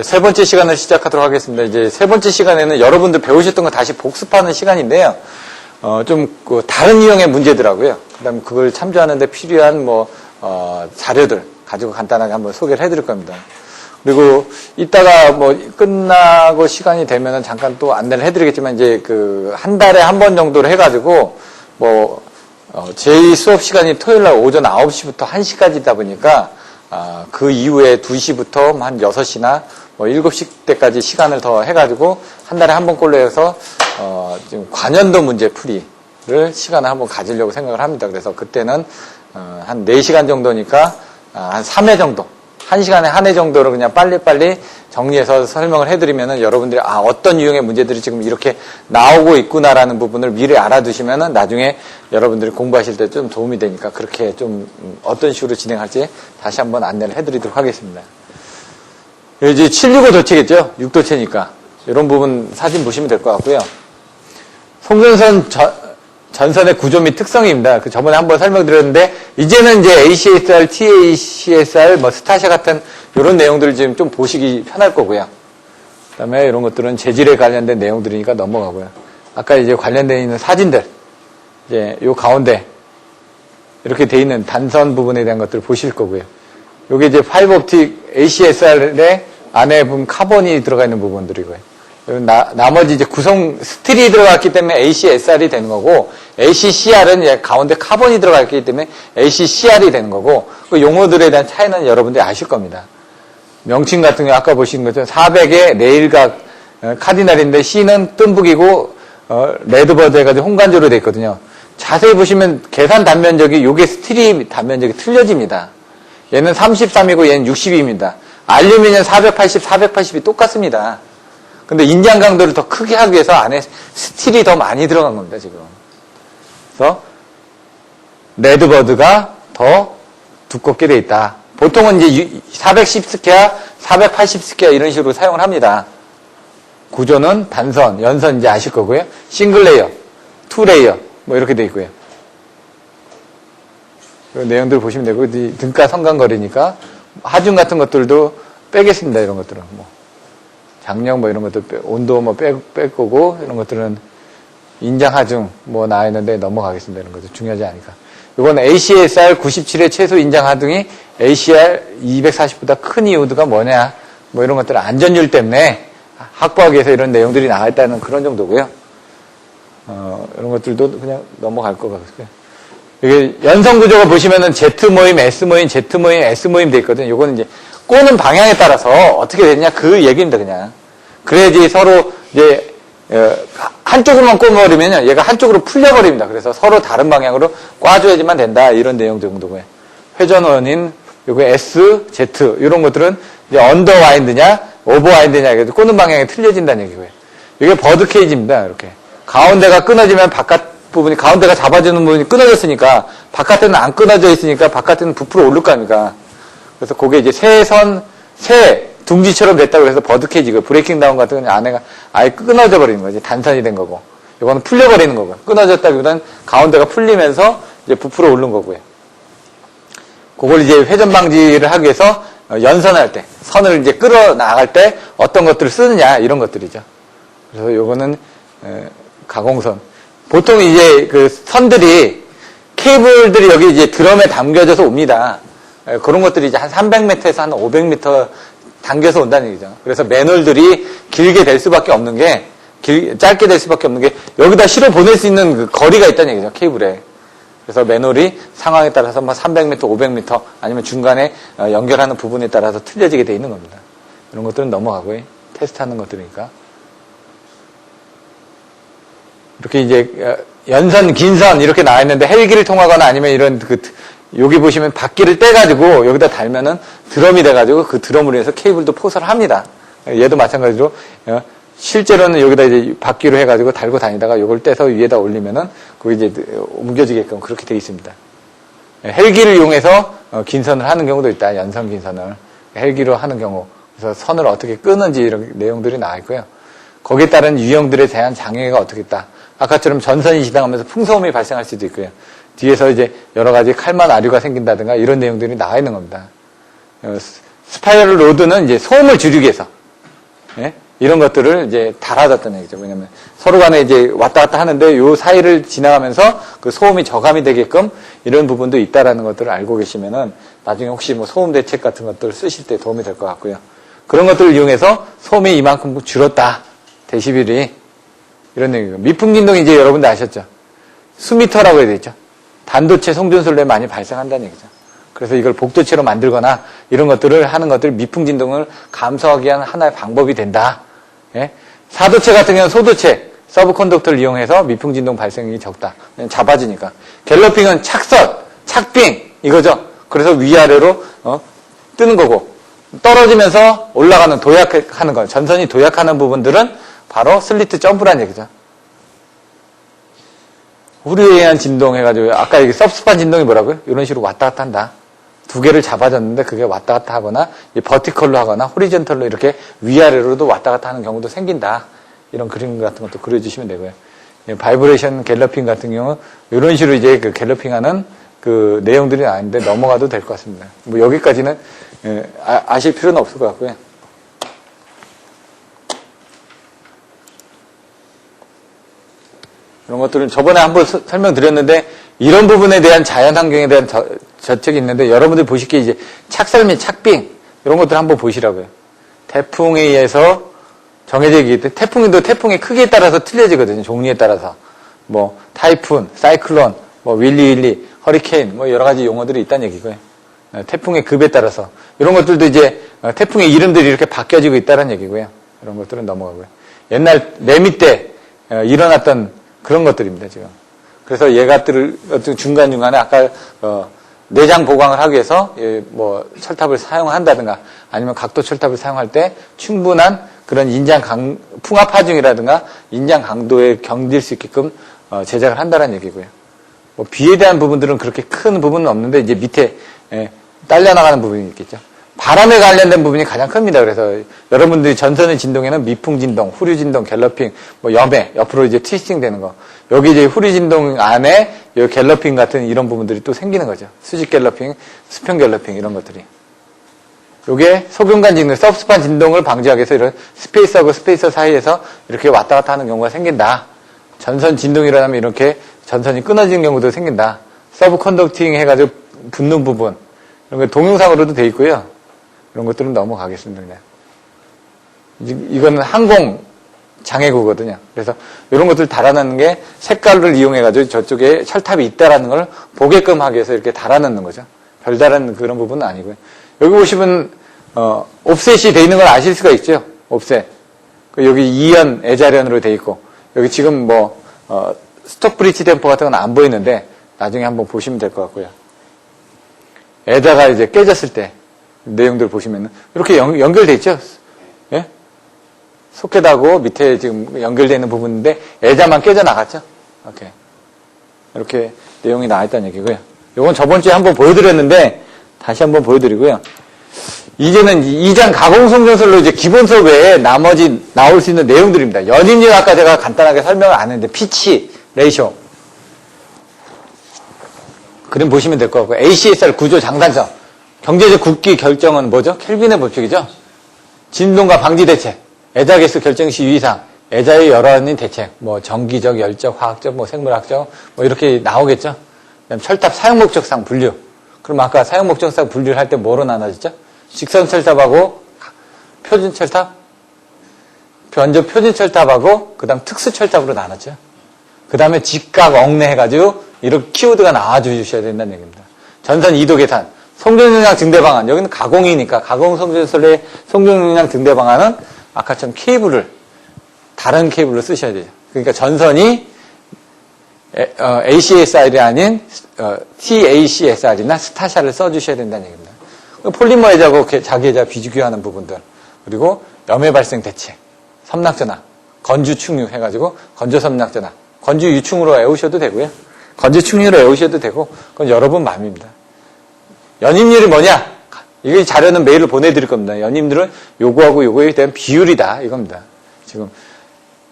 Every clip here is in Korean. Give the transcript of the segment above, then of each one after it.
세 번째 시간을 시작하도록 하겠습니다. 이제 세 번째 시간에는 여러분들 배우셨던 거 다시 복습하는 시간인데요. 좀 다른 유형의 문제더라고요. 그다음 그걸 참조하는데 필요한 자료들 가지고 간단하게 한번 소개를 해드릴 겁니다. 그리고 이따가 끝나고 시간이 되면은 잠깐 또 안내를 해드리겠지만 이제 한 달에 한 번 정도로 해가지고 제2 수업 시간이 토요일 날 오전 9시부터 1시까지다 보니까 그 이후에 2시부터 한 6시나 7시 때까지 시간을 더 해가지고 한 달에 한 번꼴로 해서 지금 관연도 문제 풀이를 시간을 한번 가지려고 생각을 합니다. 그래서 그때는 한 4시간 정도니까 한 3회 정도, 1시간에 한 회 정도로 그냥 빨리빨리 정리해서 설명을 해드리면은 여러분들이 어떤 유형의 문제들이 지금 이렇게 나오고 있구나라는 부분을 미리 알아두시면은 나중에 여러분들이 공부하실 때 좀 도움이 되니까 그렇게 좀 어떤 식으로 진행할지 다시 한번 안내를 해드리도록 하겠습니다. 이제 765 도체겠죠? 6도체니까. 이런 부분 사진 보시면 될 것 같고요. 송전선 전선의 구조 및 특성입니다. 저번에 한번 설명드렸는데, 이제는 이제 ACSR, TACSR, 스타샤 같은 이런 내용들을 지금 좀 보시기 편할 거고요. 그 다음에 이런 것들은 재질에 관련된 내용들이니까 넘어가고요. 아까 이제 관련되어 있는 사진들, 이제 요 가운데 이렇게 돼 있는 단선 부분에 대한 것들을 보실 거고요. 요게 이제 파이버 옵틱 ACSR의 안에 보면 카본이 들어가 있는 부분들이고요. 나머지 이제 구성 스틸이 들어갔기 때문에 ACSR이 되는 거고, ACCR은 가운데 카본이 들어갔기 때문에 ACCR이 되는 거고, 그 용어들에 대한 차이는 여러분들이 아실 겁니다. 명칭 같은 경우 아까 보신 것처럼 400의 네일각 카디널인데 C는 뜸북이고 레드버드 해가지고 홍간조로 되어 있거든요. 자세히 보시면 계산 단면적이 요게 스틸이 단면적이 틀려집니다. 얘는 33이고 얘는 62입니다. 알루미늄 480, 480이 똑같습니다. 근데 인장 강도를 더 크게 하기 위해서 안에 스틸이 더 많이 들어간 겁니다, 지금. 그래서 레드버드가 더 두껍게 돼 있다. 보통은 이제 410스퀘어, 480스퀘어 이런 식으로 사용을 합니다. 구조는 단선, 연선 이제 아실 거고요. 싱글 레이어, 투 레이어 이렇게 돼 있고요. 그 내용들 보시면 되고, 등가 성간거리니까 하중 같은 것들도 빼겠습니다. 이런 것들은 장력 이런 것들 온도 뺄 거고, 이런 것들은 인장 하중 나와 있는데 넘어가겠습니다. 이런 것들 중요하지 않으니까. 이건 ACSR 97의 최소 인장 하중이 ACR 240보다 큰 이유가 뭐냐, 이런 것들은 안전율 때문에 확보하기 위해서 이런 내용들이 나와 있다는 그런 정도고요. 이런 것들도 그냥 넘어갈 것 같고요. 이게 연선 구조가 보시면은 Z 모임, S 모임, Z 모임, S 모임 돼 있거든요. 요거는 이제 꼬는 방향에 따라서 어떻게 되냐 그 얘기입니다, 그냥. 그래야지 서로 이제 한쪽으로만 꼬버리면요, 얘가 한쪽으로 풀려버립니다. 그래서 서로 다른 방향으로 꽈줘야지만 된다, 이런 내용 정도고요. 회전원인 요거 S, Z 이런 것들은 이제 언더와인드냐, 오버와인드냐 이게 꼬는 방향이 틀려진다는 얘기고요. 이게 버드 케이지입니다. 이렇게 가운데가 끊어지면 바깥 부분이, 가운데가 잡아주는 부분이 끊어졌으니까 바깥에는 안 끊어져 있으니까 바깥에는 부풀어 오를 거 아닙니까? 그래서 그게 이제 새 둥지처럼 됐다고 해서 버드 케이지고, 브레이킹 다운 같은 건 안에가 아예 끊어져 버리는 거지. 단선이 된 거고. 이거는 풀려버리는 거고요. 끊어졌다기보다는 가운데가 풀리면서 이제 부풀어 오른 거고요. 그걸 이제 회전 방지를 하기 위해서 연선할 때, 선을 이제 끌어 나갈 때 어떤 것들을 쓰느냐, 이런 것들이죠. 그래서 요거는 가공선. 보통 이제 그 선들이, 케이블들이 여기 이제 드럼에 담겨져서 옵니다. 그런 것들이 이제 한 300m에서 한 500m 당겨서 온다는 얘기죠. 그래서 매놀들이 길게 될 수밖에 없는 게, 짧게 될 수밖에 없는 게, 여기다 실어 보낼 수 있는 그 거리가 있다는 얘기죠, 케이블에. 그래서 매놀이 상황에 따라서 300m, 500m, 아니면 중간에 연결하는 부분에 따라서 틀려지게 돼 있는 겁니다. 이런 것들은 넘어가고요. 테스트하는 것들이니까. 이렇게 이제 연선, 긴선 이렇게 나와 있는데, 헬기를 통하거나 아니면 이런 여기 보시면 바퀴를 떼가지고 여기다 달면은 드럼이 돼가지고 그 드럼으로 해서 케이블도 포설을 합니다. 얘도 마찬가지로 실제로는 여기다 이제 바퀴로 해가지고 달고 다니다가 이걸 떼서 위에다 올리면은 그게 이제 옮겨지게끔 그렇게 되어 있습니다. 헬기를 이용해서 긴선을 하는 경우도 있다. 연선 긴선을 헬기로 하는 경우. 그래서 선을 어떻게 끄는지 이런 내용들이 나와 있고요. 거기에 따른 유형들에 대한 장애가 어떻게 있다. 아까처럼 전선이 지나가면서 풍소음이 발생할 수도 있고요. 뒤에서 이제 여러 가지 칼만 아류가 생긴다든가 이런 내용들이 나와 있는 겁니다. 스파이럴 로드는 이제 소음을 줄이기 위해서, 예? 이런 것들을 이제 달아뒀다는 얘기죠. 왜냐면 서로 간에 이제 왔다 갔다 하는데 요 사이를 지나가면서 그 소음이 저감이 되게끔 이런 부분도 있다라는 것들을 알고 계시면은 나중에 혹시 뭐 소음 대책 같은 것들 쓰실 때 도움이 될 것 같고요. 그런 것들을 이용해서 소음이 이만큼 줄었다. 데시벨이. 이런 얘기고. 미풍 진동이 이제 여러분들 아셨죠? 수미터라고 해야 되죠. 단도체 송전솔로에 많이 발생한다는 얘기죠. 그래서 이걸 복도체로 만들거나 이런 것들을 하는 것들 미풍 진동을 감소하기 위한 하나의 방법이 된다. 예? 사도체 같은 경우는 소도체, 서브컨덕터를 이용해서 미풍 진동 발생이 적다. 잡아지니까. 갤러핑은 착선, 착빙 이거죠. 그래서 위아래로 뜨는 거고 떨어지면서 올라가는 도약하는 거. 전선이 도약하는 부분들은 바로 슬리트 점프라는 얘기죠. 후류에 의한 진동 해가지고 아까 여기 섭습한 진동이 뭐라고요? 이런 식으로 왔다 갔다 한다. 두 개를 잡아줬는데 그게 왔다 갔다 하거나 버티컬로 하거나 호리젠털로 이렇게 위아래로도 왔다 갔다 하는 경우도 생긴다. 이런 그림 같은 것도 그려주시면 되고요. 바이브레이션 갤러핑 같은 경우 이런 식으로 이제 그 갤러핑하는 그 내용들이 아닌데 넘어가도 될 것 같습니다. 뭐 여기까지는 아실 필요는 없을 것 같고요. 이런 것들은 저번에 한번 설명드렸는데 이런 부분에 대한 자연환경에 대한 저책이 있는데 여러분들 보실 게 이제 착살 및 착빙 이런 것들 한번 보시라고요. 태풍에 의해서 정해져 있기 때문에 태풍도 태풍의 크기에 따라서 틀려지거든요. 종류에 따라서 뭐 타이푼, 사이클론, 뭐 윌리, 허리케인 뭐 여러 가지 용어들이 있다는 얘기고요. 태풍의 급에 따라서 이런 것들도 이제 태풍의 이름들이 이렇게 바뀌어지고 있다는 얘기고요. 이런 것들은 넘어가고요. 옛날 매미 때 일어났던 그런 것들입니다, 지금. 그래서 얘가들을 중간중간에 아까, 내장 보강을 하기 위해서, 뭐, 철탑을 사용한다든가, 아니면 각도 철탑을 사용할 때 충분한 그런 풍압 하중이라든가, 인장 강도에 견딜 수 있게끔, 제작을 한다는 얘기고요. 뭐, 비에 대한 부분들은 그렇게 큰 부분은 없는데, 이제 밑에, 딸려나가는 부분이 있겠죠. 바람에 관련된 부분이 가장 큽니다. 그래서 여러분들이 전선의 진동에는 미풍 진동, 후류 진동, 갤러핑, 뭐 염해, 옆으로 이제 트위스팅 되는 거. 여기 이제 후류 진동 안에 여기 갤러핑 같은 이런 부분들이 또 생기는 거죠. 수직 갤러핑, 수평 갤러핑 이런 것들이. 요게 소금간 진동, 섭습한 진동을 방지하기 위해서 이런 스페이서하고 스페이서 사이에서 이렇게 왔다 갔다 하는 경우가 생긴다. 전선 진동이 일어나면 이렇게 전선이 끊어지는 경우도 생긴다. 서브 컨덕팅 해가지고 붙는 부분. 이런 거 동영상으로도 돼 있고요. 이런 것들은 넘어가겠습니다. 그냥. 이거는 항공 장애구거든요. 그래서 이런 것들 달아넣는 게 색깔을 이용해가지고 저쪽에 철탑이 있다라는 걸 보게끔 하기 위해서 이렇게 달아넣는 거죠. 별다른 그런 부분은 아니고요. 여기 보시면, 옵셋이 돼 있는 걸 아실 수가 있죠. 옵셋. 여기 2연 애자련으로 돼 있고, 여기 지금 뭐, 스톡 브릿지 댐퍼 같은 건 안 보이는데, 나중에 한번 보시면 될 것 같고요. 애자가 이제 깨졌을 때, 내용들 보시면은 이렇게 연결돼 있죠. 예? 소켓하고 밑에 지금 연결되어 있는 부분인데 애자만 깨져 나갔죠. 이렇게 내용이 나와 있다는 얘기고요. 이건 저번 주에 한번 보여드렸는데 다시 한번 보여드리고요. 이제는 이장 가공성전설로 이제 기본 수업 외에 나머지 나올 수 있는 내용들입니다. 연임률 아까 제가 간단하게 설명을 안 했는데 피치, 레이쇼 그림 보시면 될 것 같고 ACSR 구조 장단점 경제적 굳기 결정은 뭐죠? 켈빈의 법칙이죠? 진동과 방지 대책, 애자 개수 결정 시 유의사항, 애자의 여러 가지 대책, 뭐 전기적, 열적, 화학적, 뭐 생물학적, 뭐 이렇게 나오겠죠? 그다음 철탑 사용 목적상 분류. 그럼 아까 사용 목적상 분류를 할 때 뭐로 나눠졌죠? 직선 철탑하고 표준 철탑? 먼저 표준 철탑하고 그다음 특수 철탑으로 나눴죠. 그다음에 직각, 엉내 해가지고 이렇게 키워드가 나와주셔야 된다는 얘기입니다. 전선 이도 계산. 송전용량 증대 방안. 여기는 가공이니까 가공 송전설의 송전용량 증대 방안은 아까처럼 케이블을 다른 케이블로 쓰셔야 되죠. 그러니까 전선이 ACSR이 아닌 TACSR이나 스타샤를 써주셔야 된다는 얘기입니다. 폴리머 애자고 자기 애자 비교하는 부분들 그리고 염해 발생 대책, 섬낙전압, 건주 충유 해가지고 건조 섬낙전압, 건주 유충으로 외우셔도 되고요. 건조 충유로 외우셔도 되고 그건 여러분 마음입니다. 연임률이 뭐냐? 이게 자료는 메일로 보내드릴 겁니다. 연임률은 요거하고 요거에 대한 비율이다. 이겁니다. 지금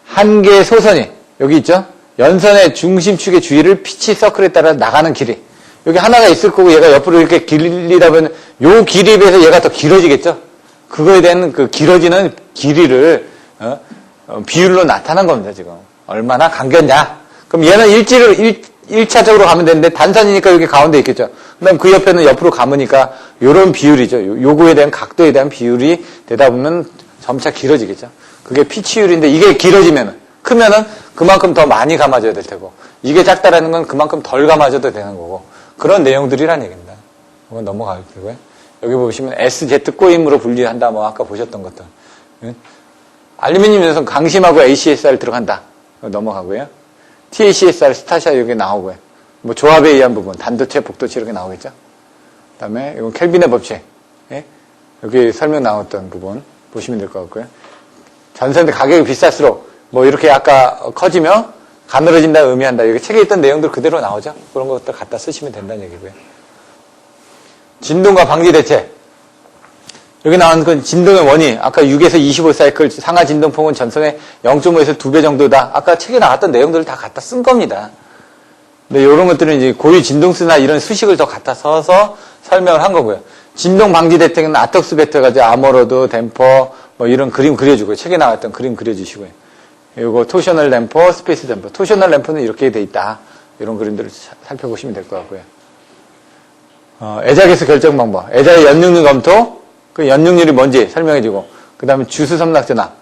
한 개의 소선이 여기 있죠? 연선의 중심축의 주위를 피치 서클에 따라 나가는 길이 여기 하나가 있을 거고 얘가 옆으로 이렇게 길리다 보면 요 길이에 비해서 얘가 더 길어지겠죠? 그거에 대한 그 길어지는 길이를 비율로 나타난 겁니다, 지금. 얼마나 감겼냐. 그럼 얘는 1차적으로 가면 되는데 단선이니까 여기 가운데 있겠죠. 그 다음 그 옆에는 옆으로 감으니까 요런 비율이죠. 요거에 대한 각도에 대한 비율이 되다 보면 점차 길어지겠죠. 그게 피치율인데 이게 길어지면은, 크면은 그만큼 더 많이 감아줘야 될 테고, 이게 작다라는 건 그만큼 덜 감아줘도 되는 거고, 그런 내용들이란 얘기입니다. 이건 넘어갈 거고요. 여기 보시면 SZ 꼬임으로 분리한다, 뭐 아까 보셨던 것들. 알루미늄 연성 강심하고 ACSR 들어간다. 넘어가고요. TACSR 스타샤 여기 나오고요. 뭐 조합에 의한 부분, 단도체, 복도체 이렇게 나오겠죠. 그 다음에 이건 켈빈의 법칙. 예? 여기 설명 나왔던 부분 보시면 될 것 같고요. 전선인데 가격이 비쌀수록 뭐 이렇게 아까 커지면 가늘어진다 의미한다. 여기 책에 있던 내용들 그대로 나오죠. 그런 것들 갖다 쓰시면 된다는 얘기고요. 진동과 방지 대책. 여기 나온 건 진동의 원인. 아까 6에서 25사이클 상하 진동폭은 전선의 0.5에서 2배 정도다. 아까 책에 나왔던 내용들을 다 갖다 쓴 겁니다. 근데 이런 것들은 이제 고유 진동수나 이런 수식을 더 갖다 써서 설명을 한 거고요. 진동 방지 대책은 아턱스 배터 가지고 아머로드, 댐퍼, 뭐 이런 그림 그려주고요. 책에 나왔던 그림 그려주시고요. 요거 토셔널 댐퍼, 스페이스 댐퍼. 토셔널 램프는 이렇게 돼 있다. 이런 그림들을 살펴보시면 될 것 같고요. 애자개수 결정 방법. 애자의 연능률 검토. 그 연능률이 뭔지 설명해주고. 그 다음에 주수 섬락 전압.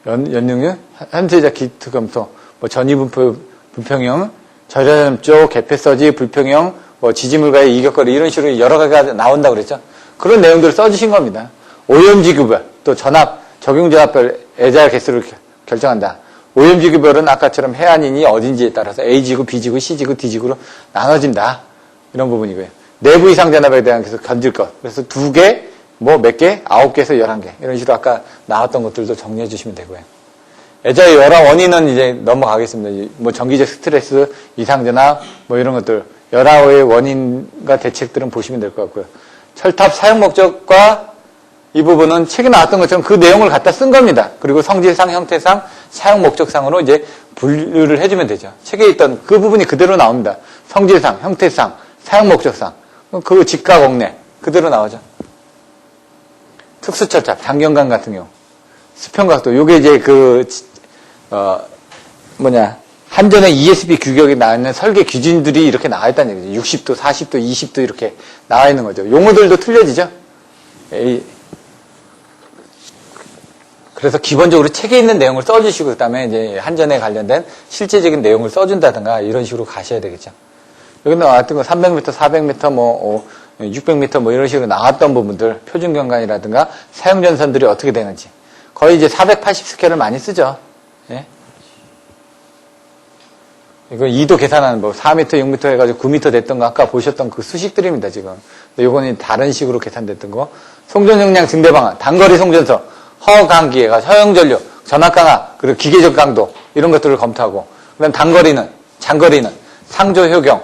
연능률. 현재자 기트 검토. 뭐 전이분포 불평형. 저렴조, 개폐서지, 불평형, 뭐 지지물과의 이격거리 이런 식으로 여러 가지가 나온다고 그랬죠. 그런 내용들을 써주신 겁니다. 오염지구별, 또 전압, 적용전압별 애자 개수를 결정한다. 오염지구별은 아까처럼 해안인이 어딘지에 따라서 A지구, B지구, C지구, D지구로 나눠진다. 이런 부분이고요. 내부 이상 전압에 대한 계속 견질 것. 그래서 2개, 뭐 몇 개, 9개에서 11개. 이런 식으로 아까 나왔던 것들도 정리해 주시면 되고요. 애자의 열화 원인은 이제 넘어가겠습니다. 뭐 전기적 스트레스, 이상전압, 뭐 이런 것들. 열화의 원인과 대책들은 보시면 될 것 같고요. 철탑 사용 목적과 이 부분은 책에 나왔던 것처럼 그 내용을 갖다 쓴 겁니다. 그리고 성질상, 형태상, 사용 목적상으로 이제 분류를 해주면 되죠. 책에 있던 그 부분이 그대로 나옵니다. 성질상, 형태상, 사용 목적상. 그 직각 억내 그대로 나오죠. 특수철탑, 장경관 같은 경우. 수평각도, 요게 이제 한전의 ESB 규격에 나와 있는 설계 기준들이 이렇게 나와 있다는 얘기죠. 60도, 40도, 20도 이렇게 나와 있는 거죠. 용어들도 틀려지죠. 그래서 기본적으로 책에 있는 내용을 써주시고, 그 다음에 이제 한전에 관련된 실제적인 내용을 써준다든가 이런 식으로 가셔야 되겠죠. 여기 나왔던 거 300m, 400m, 뭐 600m 뭐 이런 식으로 나왔던 부분들, 표준경관이라든가 사용전선들이 어떻게 되는지. 거의 이제 480 스케일을 많이 쓰죠. 예? 이거 2도 계산하는 법, 4m, 6m 해가지고 9m 됐던 거 아까 보셨던 그 수식들입니다, 지금. 요거는 다른 식으로 계산됐던 거. 송전용량 증대 방안, 단거리 송전소, 허강기회가 허용전류, 전압 강화, 그리고 기계적 강도, 이런 것들을 검토하고. 그 다음 단거리는, 장거리는, 상조 효경,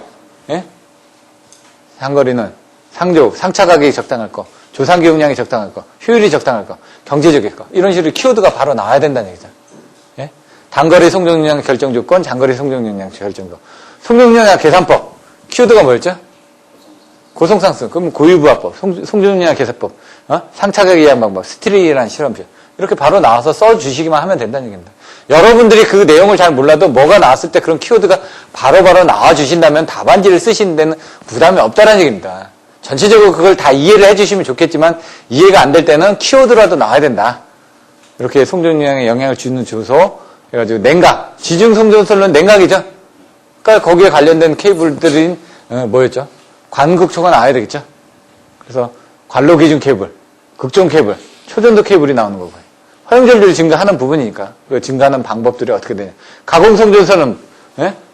예? 장거리는, 상차 가격이 적당할 거, 조상 기용량이 적당할 거, 효율이 적당할 거, 경제적일 거. 이런 식으로 키워드가 바로 나와야 된다는 얘기죠. 예? 단거리 송전용량 결정 조건, 장거리 송전용량 결정조. 송전용량 계산법. 키워드가 뭐였죠? 고성상승. 그럼 고유부하법, 송전용량 계산법, 상차 가격에 의한 방법, 스트리라는 실험표. 이렇게 바로 나와서 써주시기만 하면 된다는 얘기입니다. 여러분들이 그 내용을 잘 몰라도 뭐가 나왔을 때 그런 키워드가 바로바로 나와주신다면 답안지를 쓰시는 데는 부담이 없다는 얘기입니다. 전체적으로 그걸 다 이해를 해주시면 좋겠지만 이해가 안 될 때는 키워드라도 나와야 된다. 이렇게 송전용량에 영향을 주는 주소 해가지고 냉각, 지중 송전선은 냉각이죠. 그러니까 거기에 관련된 케이블들인 뭐였죠? 관극초가 나와야 되겠죠. 그래서 관로 기준 케이블, 극종 케이블, 초전도 케이블이 나오는 거고요. 허용전류를 증가하는 부분이니까 그 증가하는 방법들이 어떻게 되냐. 가공 송전선은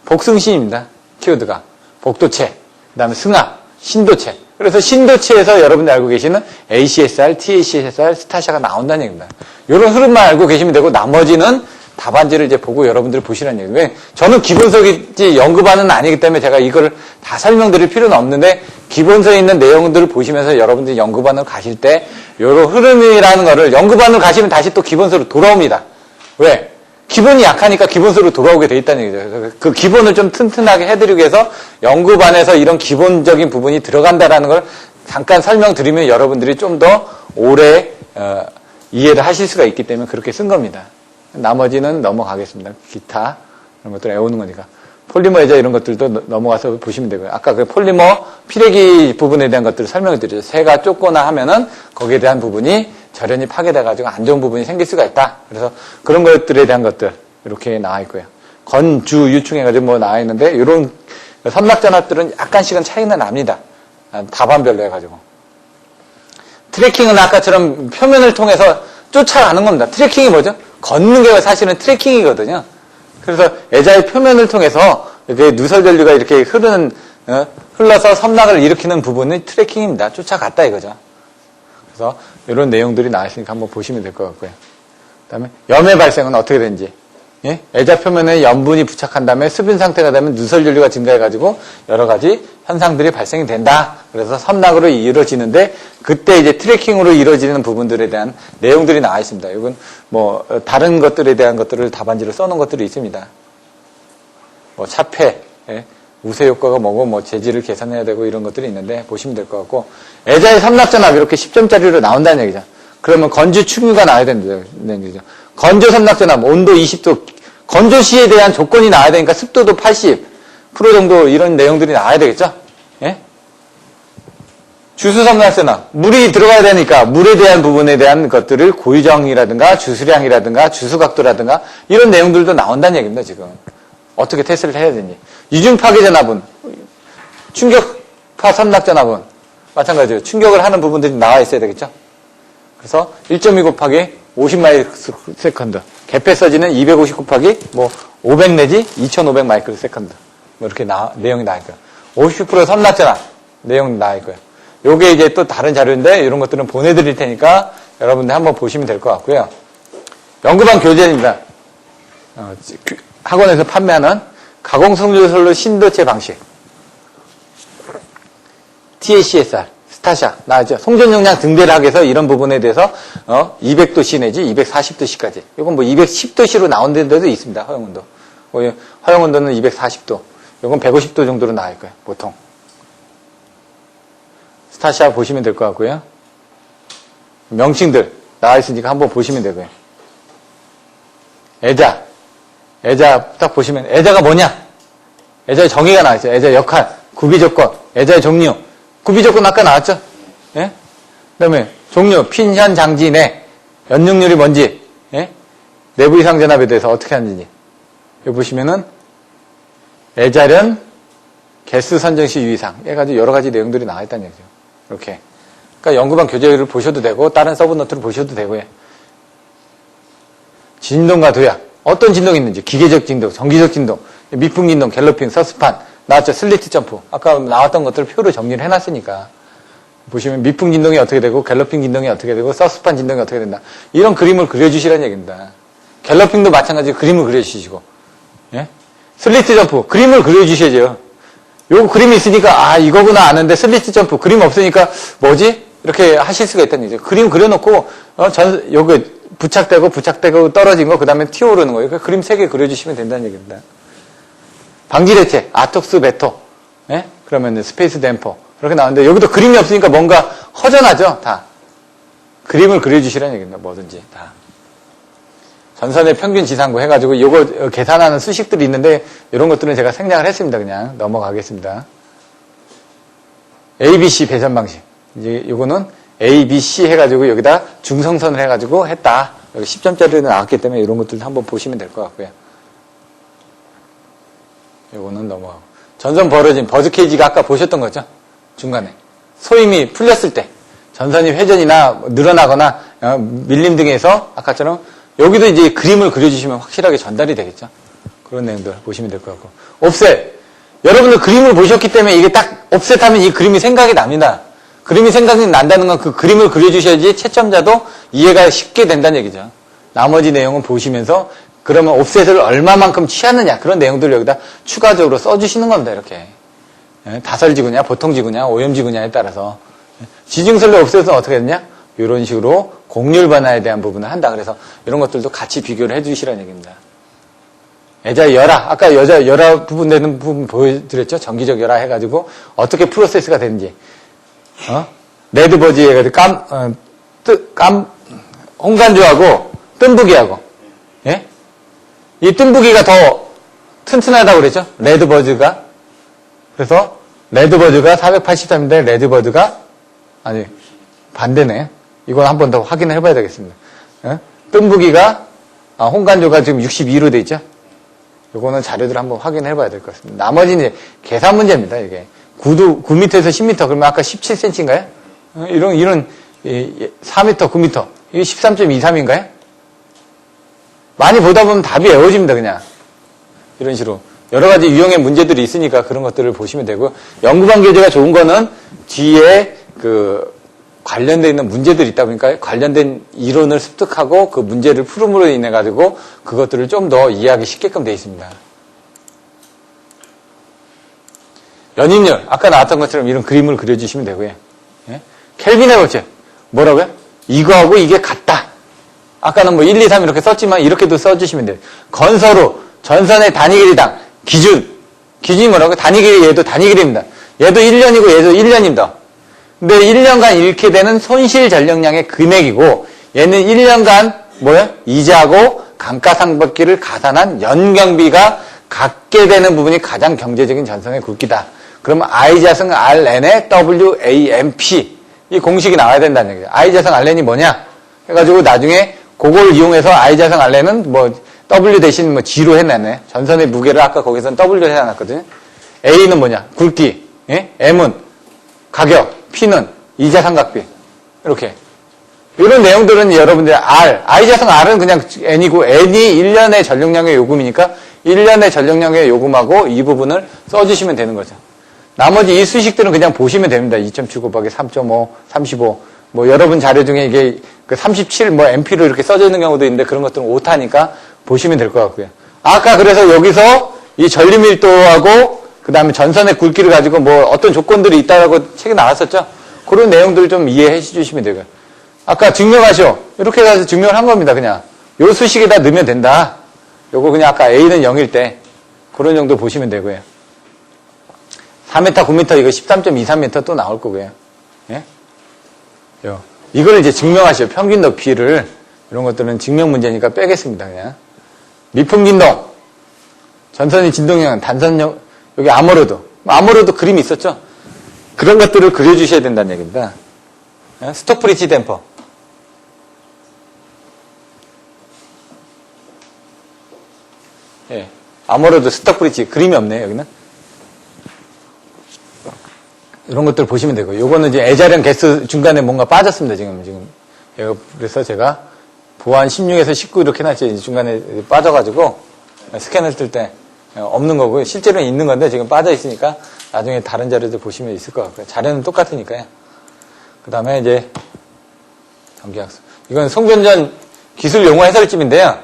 복승신입니다. 키워드가 복도체, 그다음에 승합, 신도체. 그래서 신도체에서 여러분들 알고 계시는 ACSR, TACSR, 스타샤가 나온다는 얘기입니다. 이런 흐름만 알고 계시면 되고 나머지는 답안지를 이제 보고 여러분들이 보시라는 얘기예요. 왜? 저는 기본서이지 연구반은 아니기 때문에 제가 이걸 다 설명드릴 필요는 없는데 기본서에 있는 내용들을 보시면서 여러분들이 연구반을 가실 때 이런 흐름이라는 거를 연구반을 가시면 다시 또 기본서로 돌아옵니다. 왜? 기본이 약하니까 기본서로 돌아오게 돼 있다는 얘기죠. 그 기본을 좀 튼튼하게 해드리기 위해서 연구반에서 이런 기본적인 부분이 들어간다라는 걸 잠깐 설명드리면 여러분들이 좀 더 오래 이해를 하실 수가 있기 때문에 그렇게 쓴 겁니다. 나머지는 넘어가겠습니다. 기타 이런 것들 외우는 거니까. 폴리머 애자 이런 것들도 넘어가서 보시면 되고요. 아까 그 폴리머 피레기 부분에 대한 것들을 설명을 드렸죠. 새가 쫓거나 하면은 거기에 대한 부분이 절연이 파괴돼가지고 안 좋은 부분이 생길 수가 있다. 그래서 그런 것들에 대한 것들 이렇게 나와 있고요. 건주 유충해가지고 뭐 나와 있는데 이런 선락전압들은 약간씩은 차이는 납니다. 다반별로 해가지고. 트래킹은 아까처럼 표면을 통해서 쫓아가는 겁니다. 트래킹이 뭐죠? 걷는 게 사실은 트래킹이거든요. 그래서 애자의 표면을 통해서 이렇게 누설전류가 이렇게 흘러서 섬락을 일으키는 부분이 트래킹입니다. 쫓아갔다 이거죠. 그래서 이런 내용들이 나왔으니까 한번 보시면 될 것 같고요. 그 다음에 염의 발생은 어떻게 되는지. 예? 애자 표면에 염분이 부착한 다음에 수분 상태가 되면 누설전류가 증가해가지고 여러 가지 현상들이 발생이 된다. 그래서 섬락으로 이루어지는데 그때 이제 트래킹으로 이루어지는 부분들에 대한 내용들이 나와 있습니다. 이건 뭐 다른 것들에 대한 것들을 답안지로 써놓은 것들이 있습니다. 뭐 차폐, 예? 우세 효과가 뭐고 뭐 재질을 개선해야 되고 이런 것들이 있는데 보시면 될 것 같고 애자의 섬락전압 이렇게 10점짜리로 나온다는 얘기죠. 그러면 건조 충유가 나와야 된다는 얘기죠. 건조 섬락전압 온도 20도 건조 시에 대한 조건이 나와야 되니까 습도도 80% 정도 이런 내용들이 나와야 되겠죠. 예? 주수 섬락전압 물이 들어가야 되니까 물에 대한 부분에 대한 것들을 고유정이라든가 주수량이라든가 주수각도라든가 이런 내용들도 나온다는 얘기입니다. 지금 어떻게 테스트를 해야 되는지. 이중파괴전압은 충격파 섬락전압은 마찬가지로 충격을 하는 부분들이 나와 있어야 되겠죠. 그래서 1.2 곱하기 50 마이크로세컨드. 개폐 서지는 250 곱하기 뭐 500 내지 2500 마이크로세컨드. 뭐 이렇게 내용이 나와 있고요. 50% 섬락전압 내용이 나와 있고요. 요게 이제 또 다른 자료인데 이런 것들은 보내드릴 테니까 여러분들 한번 보시면 될 것 같고요. 연구반 교재입니다. 학원에서 판매하는 가공성조설로 신도체 방식. TACSR. 스타샤 나왔죠. 송전용량 등대를 하기 위해서 이런 부분에 대해서 200도씨 내지 240도씨까지. 이건 뭐 210도씨로 나온 데도 있습니다. 허용온도. 허용온도는 240도. 이건 150도 정도로 나올 거예요. 보통. 스타샤 보시면 될 것 같고요. 명칭들 나와 있으니까 한번 보시면 되고요. 애자 딱 보시면 애자가 뭐냐? 애자의 정의가 나와 있어요. 애자의 역할, 구비조건, 애자의 종류. 구비조건 아까 나왔죠? 예? 그 다음에 종류, 핀현, 장지, 내, 연육률이 뭔지, 예? 내부 이상 전압에 대해서 어떻게 하는지. 여기 보시면은, 애자련, 개수 선정시 유의상, 해가지고 여러 가지 내용들이 나와 있다는 얘기죠. 이렇게. 그러니까 연구반 교재를 보셔도 되고, 다른 서브노트를 보셔도 되고요. 진동과 도약. 어떤 진동이 있는지, 기계적 진동, 정기적 진동, 미풍 진동, 갤러핑, 서스판, 나왔죠. 슬리트 점프. 아까 나왔던 것들을 표로 정리를 해놨으니까. 보시면 미풍 진동이 어떻게 되고 갤러핑 진동이 어떻게 되고 서스판 진동이 어떻게 된다. 이런 그림을 그려주시라는 얘기입니다. 갤러핑도 마찬가지로 그림을 그려주시고. 예? 슬리트 점프. 그림을 그려주셔야죠. 요 그림이 있으니까 이거구나 아는데 슬리트 점프. 그림 없으니까 뭐지? 이렇게 하실 수가 있다는 얘기죠. 그림 그려놓고 요거 부착되고 떨어진 거 그 다음에 튀어오르는 거예요. 그림 3개 그려주시면 된다는 얘기입니다. 방지대체, 아톡스, 베토, 예? 그러면 스페이스 댐퍼 그렇게 나오는데 여기도 그림이 없으니까 뭔가 허전하죠. 다 그림을 그려주시라는 얘기입니다. 뭐든지 다 전선의 평균 지상구 해가지고 이거 계산하는 수식들이 있는데 이런 것들은 제가 생략을 했습니다. 그냥 넘어가겠습니다. ABC 배선 방식 이제 이거는 ABC 해가지고 여기다 중성선을 해가지고 했다. 여기 10점짜리로 나왔기 때문에 이런 것들도 한번 보시면 될 것 같고요. 요거는 넘어가고. 전선 벌어진 버즈케이지가 아까 보셨던 거죠? 중간에. 소임이 풀렸을 때. 전선이 회전이나 늘어나거나 밀림 등에서 아까처럼 여기도 이제 그림을 그려주시면 확실하게 전달이 되겠죠? 그런 내용들 보시면 될 것 같고. 옵셋. 여러분들 그림을 보셨기 때문에 이게 딱 옵셋 하면 이 그림이 생각이 납니다. 그림이 생각이 난다는 건 그 그림을 그려주셔야지 채점자도 이해가 쉽게 된다는 얘기죠. 나머지 내용은 보시면서 그러면 옵셋을 얼마만큼 취하느냐 그런 내용들을 여기다 추가적으로 써주시는 겁니다. 이렇게 다설지구냐 보통지구냐 오염지구냐에 따라서 지중설로 옵셋은 어떻게 했냐 이런 식으로 곡률 변화에 대한 부분을 한다. 그래서 이런 것들도 같이 비교를 해주시라는 얘기입니다. 애자 열화 아까 여자 열화 부분 되는 부분 보여드렸죠. 정기적 열화 해가지고 어떻게 프로세스가 되는지 레드버지 해가지고 홍간조하고 뜸부기하고, 예? 이 뜸부기가 더 튼튼하다고 그랬죠? 레드버즈가. 그래서 레드버즈가 483인데 레드버즈가 아니 반대네. 이건 한 번 더 확인을 해봐야 되겠습니다. 예? 뜸부기가 홍간조가 지금 62로 돼 있죠? 요거는 자료들 한번 확인해 봐야 될 것 같습니다. 나머지는 이제 계산 문제입니다, 이게. 9m에서 10m, 그러면 아까 17cm인가요? 이런 4m, 9m. 이게 13.23인가요? 많이 보다 보면 답이 외워집니다, 그냥. 이런 식으로. 여러 가지 유형의 문제들이 있으니까 그런 것들을 보시면 되고, 연구반 교재가 좋은 거는 뒤에 관련되어 있는 문제들이 있다 보니까 관련된 이론을 습득하고 그 문제를 풀음으로 인해 가지고 그것들을 좀 더 이해하기 쉽게끔 되어 있습니다. 연입률, 아까 나왔던 것처럼 이런 그림을 그려주시면 되고요. 예? 켈빈의 법칙, 뭐라고요? 이거하고 이게 같다. 아까는 뭐 1, 2, 3 이렇게 썼지만 이렇게도 써주시면 돼요. 건서로 전선의 단위 길이당 기준이 뭐라고요? 단위 길이, 얘도 단위 길이입니다. 얘도 1년이고 얘도 1년입니다. 근데 1년간 잃게 되는 손실 전력량의 금액이고 얘는 1년간 이자하고 감가상각비를 가산한 연경비가 갖게 되는 부분이 가장 경제적인 전선의 굵기다. 그러면 I자승 Rn의 WAMP 이 공식이 나와야 된다는 얘기죠. I자승 Rn이 뭐냐? 해가지고 나중에 그걸 이용해서 I자승 Rn은 W 대신 G로 해놨네. 전선의 무게를 아까 거기서는 W로 해놨거든요. A는 뭐냐? 굵기. 예? M은 가격. P는 이자상각비. 이렇게. 이런 내용들은 여러분들 I자승 R은 그냥 N이고 N이 1년의 전력량의 요금이니까 1년의 전력량의 요금하고 이 부분을 써주시면 되는 거죠. 나머지 이 수식들은 그냥 보시면 됩니다. 2.7 곱하기 3.5, 35. 여러분 자료 중에 이게 37 MP로 이렇게 써져 있는 경우도 있는데 그런 것들은 오타니까 보시면 될 것 같고요. 아까 그래서 여기서 이 전류밀도하고 그 다음에 전선의 굵기를 가지고 어떤 조건들이 있다라고 책에 나왔었죠? 그런 내용들을 좀 이해해 주시면 되고요. 아까 증명하시오. 이렇게 해서 증명을 한 겁니다, 그냥. 요 수식에다 넣으면 된다. 요거 그냥 아까 A는 0일 때 그런 정도 보시면 되고요. 4m, 9m, 이거 13.23m 또 나올 거고요. 예? 이걸 이제 증명하시오. 평균 높이를. 이런 것들은 증명 문제니까 빼겠습니다, 그냥. 미품 진동. 전선의 진동량, 단선력, 여기 아모르드 그림이 있었죠? 그런 것들을 그려주셔야 된다는 얘기입니다. 스톡브리지 댐퍼. 예. 아모르드, 스톡브리지 그림이 없네요, 여기는. 이런 것들 보시면 되고, 요거는 이제 애자량 개수 중간에 뭔가 빠졌습니다, 지금. 그래서 제가 보안 16에서 19 이렇게 해놨지, 중간에 빠져가지고, 스캔을 뜰 때 없는 거고요. 실제로는 있는 건데 지금 빠져 있으니까 나중에 다른 자료들 보시면 있을 것 같고요. 자료는 똑같으니까요. 그 다음에 이제 전기학습. 이건 송전전 기술 용어 해설집인데요.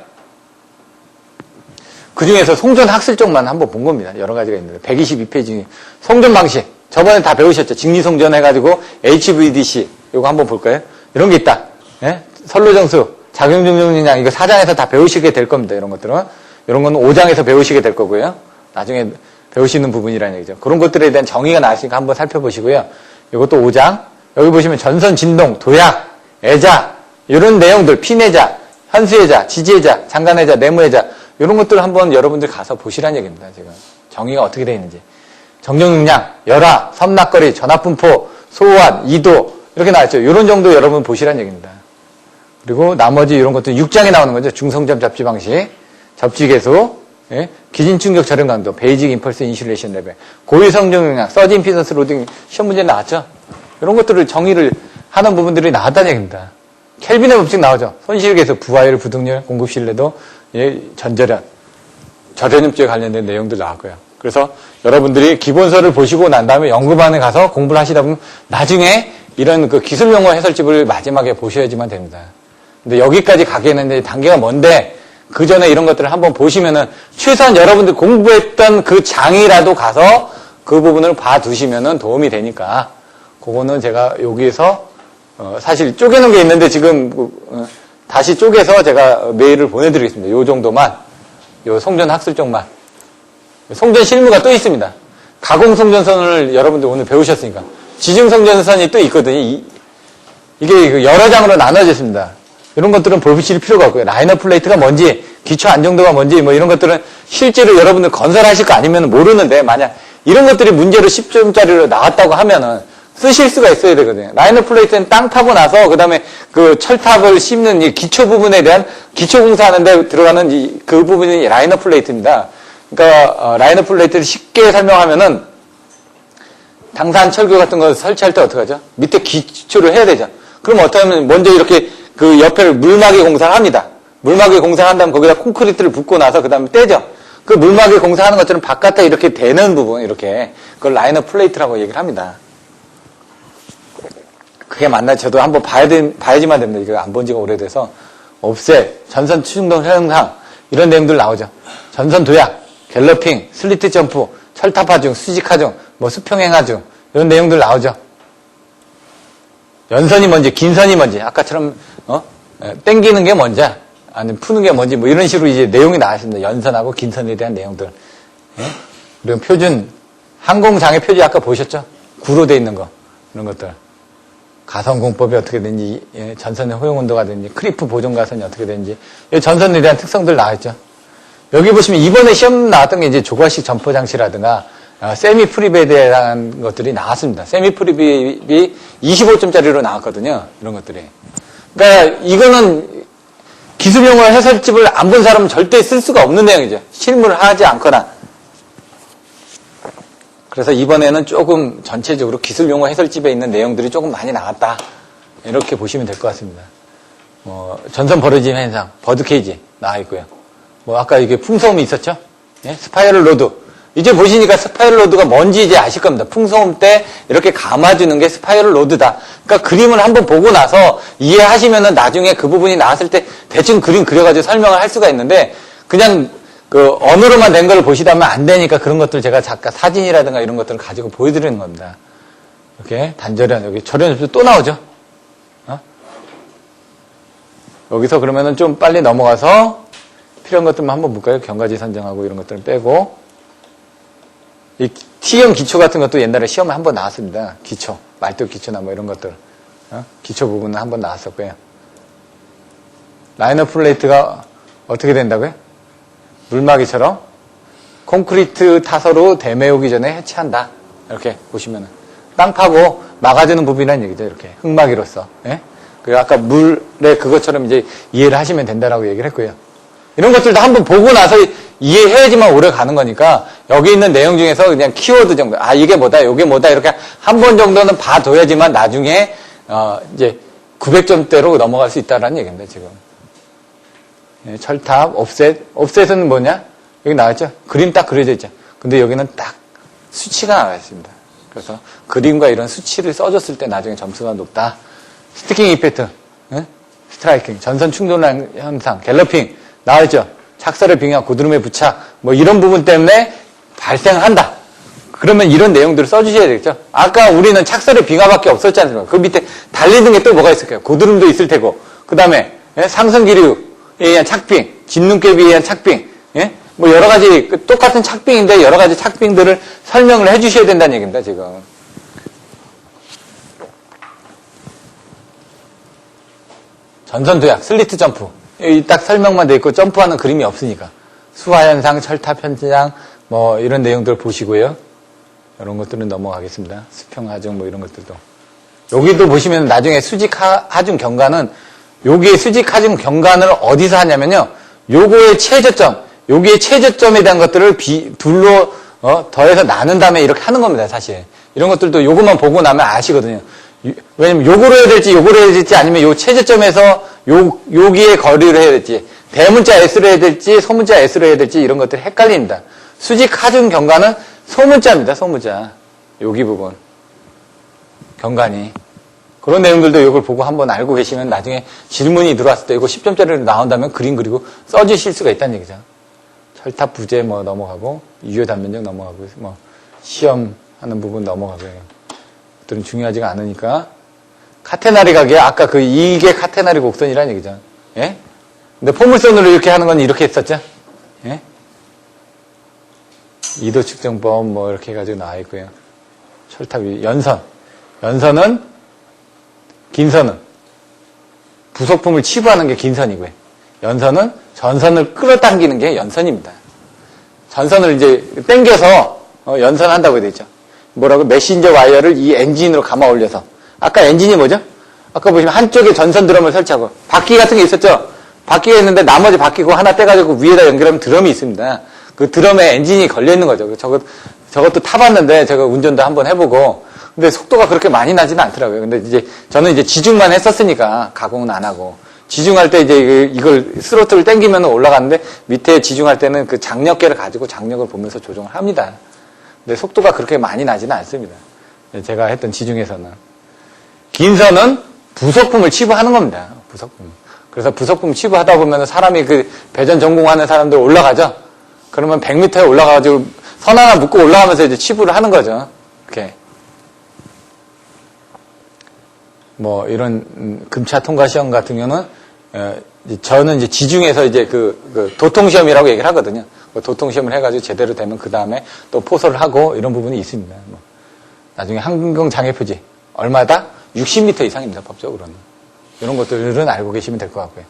그 중에서 송전 학술 쪽만 한번 본 겁니다. 여러 가지가 있는데 122페이지 송전 방식. 저번에 다 배우셨죠. 직리송전 해가지고 HVDC 이거 한번 볼까요? 이런 게 있다. 예? 선로정수, 작용중용량 이거 4장에서 다 배우시게 될 겁니다. 이런 것들은. 이런 건 5장에서 배우시게 될 거고요. 나중에 배우시는 부분이라는 얘기죠. 그런 것들에 대한 정의가 나왔으니까 한번 살펴보시고요. 이것도 5장. 여기 보시면 전선 진동, 도약, 애자, 이런 내용들, 피내자, 현수애자, 지지애자, 장간애자, 내무애자, 이런 것들을 한번 여러분들 가서 보시라는 얘기입니다. 지금 정의가 어떻게 되어 있는지. 정정용량, 열화, 섬납거리, 전압분포, 소환, 이도, 이렇게 나왔죠. 이런 정도 여러분 보시라는 얘기입니다. 그리고 나머지 이런 것들 6장에 나오는 거죠. 중성점 접지 방식. 접지계수, 예? 기진충격 저렴 강도, 베이직 임펄스 인슐레이션 레벨, 고위성정 용량, 서지 임피던스 로딩 시험 문제 나왔죠? 이런 것들을 정의를 하는 부분들이 나왔다는 얘기입니다. 켈빈의 법칙 나오죠? 손실계수, 부하율, 부등률, 공급 신뢰도, 예, 전절연, 저전입주에 관련된 내용들 나왔고요. 그래서 여러분들이 기본서를 보시고 난 다음에 연구반에 가서 공부를 하시다 보면 나중에 이런 기술 용어 해설집을 마지막에 보셔야지만 됩니다. 근데 여기까지 가기에는 이제 단계가 먼데 그 전에 이런 것들을 한번 보시면은 최소한 여러분들 공부했던 그 장이라도 가서 그 부분을 봐두시면은 도움이 되니까 그거는 제가 여기에서 사실 쪼개놓은 게 있는데 지금 다시 쪼개서 제가 메일을 보내드리겠습니다. 요 정도만, 요 송전 학술 쪽만. 송전 실무가 또 있습니다. 가공 송전선을 여러분들 오늘 배우셨으니까 지중 송전선이 또 있거든요. 이게 여러 장으로 나눠져 있습니다. 이런 것들은 보실 필요가 없고요. 라이너 플레이트가 뭔지, 기초 안정도가 뭔지, 뭐 이런 것들은 실제로 여러분들 건설하실 거 아니면 모르는데, 만약 이런 것들이 문제로 10점짜리로 나왔다고 하면은 쓰실 수가 있어야 되거든요. 라이너 플레이트는 땅 파고 나서, 그 다음에 그 철탑을 씹는 이 기초 부분에 대한, 기초 공사하는데 들어가는 그 부분이 라이너 플레이트입니다. 그러니까, 라이너 플레이트를 쉽게 설명하면은, 당산 철교 같은 거 설치할 때 어떻게 하죠? 밑에 기초를 해야 되죠. 그럼 어떻게 하면 먼저 이렇게 그 옆에 물막이 공사를 합니다. 물막이 공사를 한 다음 거기다 콘크리트를 붓고 나서 그 다음에 떼죠. 그 물막이 공사하는 것처럼 바깥에 이렇게 대는 부분, 이렇게. 그걸 라이너 플레이트라고 얘기를 합니다. 그게 맞나? 저도 한번 봐야지만 됩니다. 이거 안 본 지가 오래돼서. 옵셋, 전선 충동 현상, 이런 내용들 나오죠. 전선 도약, 갤러핑, 슬리트 점프, 철탑 하중, 수직 하중, 뭐 수평행 하중, 이런 내용들 나오죠. 연선이 뭔지, 긴선이 뭔지, 아까처럼, 땡기는 게 뭔지, 아니면 푸는 게 뭔지, 뭐 이런 식으로 이제 내용이 나왔습니다. 연선하고 긴선에 대한 내용들. 예? 그리고 표준, 항공장애 표준 아까 보셨죠? 구로 돼 있는 거, 이런 것들. 가선공법이 어떻게 되는지, 예, 전선의 호용온도가 되는지, 크리프 보존 가선이 어떻게 되는지, 이 전선에 대한 특성들 나와있죠. 여기 보시면 이번에 시험 나왔던 게 이제 조괄식 점퍼 장치라든가, 세미 프리베에 대한 것들이 나왔습니다. 세미 프리베이 25점짜리로 나왔거든요. 이런 것들이. 그러니까 이거는 기술용어 해설집을 안 본 사람은 절대 쓸 수가 없는 내용이죠. 실무를 하지 않거나. 그래서 이번에는 조금 전체적으로 기술용어 해설집에 있는 내용들이 조금 많이 나왔다. 이렇게 보시면 될 것 같습니다. 전선 버러짐 현상, 버드 케이지 나와 있고요. 아까 이게 풍소음이 있었죠? 예? 스파이럴 로드. 이제 보시니까 스파이럴 로드가 뭔지 이제 아실 겁니다. 풍소음 때 이렇게 감아주는 게 스파이럴 로드다. 그러니까 그림을 한번 보고 나서 이해하시면은 나중에 그 부분이 나왔을 때 대충 그림 그려가지고 설명을 할 수가 있는데 그냥 그 언어로만 된 걸 보시다면 안 되니까 그런 것들 제가 잠깐 사진이라든가 이런 것들을 가지고 보여드리는 겁니다. 이렇게 단절현, 여기 절연 접수 또 나오죠? 여기서 그러면은 좀 빨리 넘어가서 필요한 것들만 한번 볼까요? 경과지 선정하고 이런 것들을 빼고. 이 T형 기초 같은 것도 옛날에 시험에 한번 나왔습니다. 기초, 말뚝 기초나 뭐 이런 것들. 기초 부분은 한번 나왔었고요. 라이너 플레이트가 어떻게 된다고요? 물막이처럼 콘크리트 타서로 대매우기 전에 해체한다. 이렇게 보시면은. 땅 파고 막아주는 부분이라는 얘기죠. 이렇게. 흙막이로서. 예? 그리고 아까 물에 그것처럼 이제 이해를 하시면 된다라고 얘기를 했고요. 이런 것들도 한번 보고 나서 이해해야지만 오래 가는 거니까 여기 있는 내용 중에서 그냥 키워드 정도, 이게 뭐다, 요게 뭐다 이렇게 한 번 정도는 봐둬야지만 나중에 이제 900점대로 넘어갈 수 있다라는 얘기입니다. 지금. 예, 철탑, 옵셋은 뭐냐? 여기 나왔죠? 그림 딱 그려져 있죠. 근데 여기는 딱 수치가 나와 있습니다. 그래서 그림과 이런 수치를 써줬을 때 나중에 점수가 높다. 스티킹 이펙트, 예? 스트라이킹, 전선 충돌 현상, 갤러핑 나와있죠? 착설의 빙하, 고드름의 부착, 뭐 이런 부분 때문에 발생한다. 그러면 이런 내용들을 써주셔야 되겠죠? 아까 우리는 착설의 빙하밖에 없었지 않습니까? 그 밑에 달리는 게 또 뭐가 있을까요? 고드름도 있을 테고, 그 다음에 상승기류에 의한 착빙, 진눈깨비에 의한 착빙, 예? 뭐 여러 가지 똑같은 착빙인데 여러 가지 착빙들을 설명을 해주셔야 된다는 얘기입니다. 지금. 전선 도약, 슬리트 점프. 여기 딱 설명만 돼 있고 점프하는 그림이 없으니까. 수화현상, 철탑 현상, 뭐 이런 내용들 보시고요. 이런 것들은 넘어가겠습니다. 수평하중 뭐 이런 것들도. 여기도 보시면 나중에 수직 하중 경관은 여기에 수직 하중 경관을 어디서 하냐면요. 요거의 최저점, 여기에 최저점에 대한 것들을 둘로 더해서 나눈 다음에 이렇게 하는 겁니다. 사실. 이런 것들도 요것만 보고 나면 아시거든요. 왜냐면 요거로 해야 될지 요거로 해야 될지 아니면 요 최저점에서 여기에 거리를 해야 될지 대문자 S로 해야 될지 소문자 S로 해야 될지 이런 것들이 헷갈립니다. 수직 하중 경관은 소문자입니다. 소문자. 여기 부분. 경관이. 그런 내용들도 이걸 보고 한번 알고 계시면 나중에 질문이 들어왔을 때 이거 10점짜리로 나온다면 그림 그리고 써주실 수가 있다는 얘기죠. 철탑 부재 뭐 넘어가고 유효 단면적 넘어가고 뭐 시험 하는 부분 넘어가고요. 들은 중요하지가 않으니까 카테나리 가게 아까 이게 카테나리 곡선이라는 얘기죠. 예? 근데 포물선으로 이렇게 하는 건 이렇게 했었죠. 예? 이도 측정법 뭐 이렇게 해가지고 나와 있고요. 철탑이 연선은 긴선은 부속품을 치부하는 게 긴선이고요. 연선은 전선을 끌어당기는 게 연선입니다. 전선을 이제 당겨서 연선한다고 되어 있죠. 뭐라고? 메신저 와이어를 이 엔진으로 감아 올려서. 아까 엔진이 뭐죠? 아까 보시면 한쪽에 전선 드럼을 설치하고 바퀴 같은 게 있었죠? 바퀴가 있는데 나머지 바퀴고 하나 떼가지고 위에다 연결하면 드럼이 있습니다. 그 드럼에 엔진이 걸려있는 거죠. 저것도 타봤는데 제가 운전도 한번 해보고 근데 속도가 그렇게 많이 나지는 않더라고요. 근데 이제 저는 이제 지중만 했었으니까 가공은 안 하고 지중할 때 이제 이걸 스로틀을 당기면 올라가는데 밑에 지중할 때는 그 장력계를 가지고 장력을 보면서 조정을 합니다. 근데 속도가 그렇게 많이 나지는 않습니다. 제가 했던 지중에서는. 긴선은 부속품을 치부하는 겁니다. 부속품. 그래서 부속품 치부하다 보면 사람이 그 배전 전공하는 사람들 올라가죠? 그러면 100m에 올라가가지고 선 하나 묶고 올라가면서 이제 치부를 하는 거죠. 이렇게. 뭐, 이런, 금차 통과 시험 같은 경우는, 저는 이제 지중에서 이제 그 도통시험이라고 얘기를 하거든요. 그 도통시험을 해가지고 제대로 되면 그 다음에 또 포소를 하고 이런 부분이 있습니다. 뭐. 나중에 항공장애표지. 얼마다? 60m 이상입니다, 법적으로는. 이런 것들은 알고 계시면 될 것 같고요.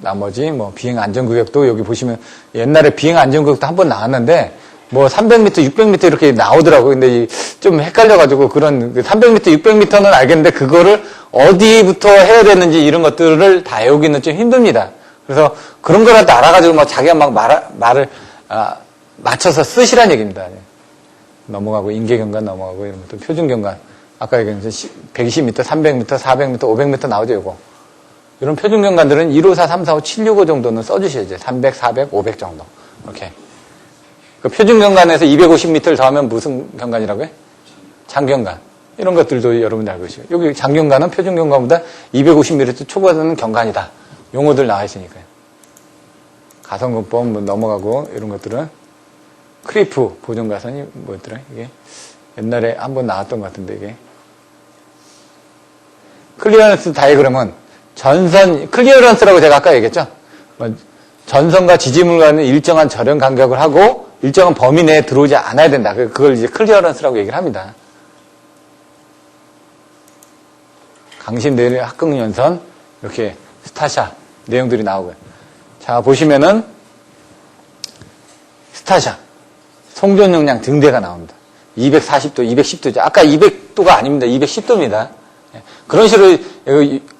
나머지 뭐 비행안전구역도 여기 보시면 옛날에 비행안전구역도 한번 나왔는데 뭐 300m, 600m 이렇게 나오더라고요. 근데 좀 헷갈려가지고 그런 300m, 600m는 알겠는데 그거를 어디부터 해야 되는지 이런 것들을 다 외우기는 좀 힘듭니다. 그래서 그런 거라도 알아가지고 막 자기가 막 말을 맞춰서 쓰시란 얘기입니다. 넘어가고 인계경관 넘어가고 이런 것도 표준경관. 아까 얘기한 120m, 300m, 400m, 500m 나오죠, 이거. 이런 표준경관들은 154, 345, 765 정도는 써주셔야죠. 300, 400, 500 정도. 이렇게. 그 표준경관에서 250m를 더하면 무슨 경관이라고요? 장경관. 이런 것들도 여러분들 알고 계시고. 여기 장경관은 표준경관보다 250mm 초과하는 경관이다. 용어들 나와 있으니까요. 가성근법 뭐 넘어가고 이런 것들은 크리프 보존가선이 뭐였더라? 이게 옛날에 한번 나왔던 것 같은데 이게. 클리어런스 다이그램은 클리어런스라고 제가 아까 얘기했죠? 전선과 지지물과는 일정한 절연 간격을 하고 일정한 범위 내에 들어오지 않아야 된다. 그걸 이제 클리어런스라고 얘기를 합니다. 강심 내리 합극연선, 이렇게 스타샤 내용들이 나오고요. 자, 보시면은 스타샤, 송전 용량 등대가 나옵니다. 240도, 210도죠. 아까 200도가 아닙니다. 210도입니다. 그런 식으로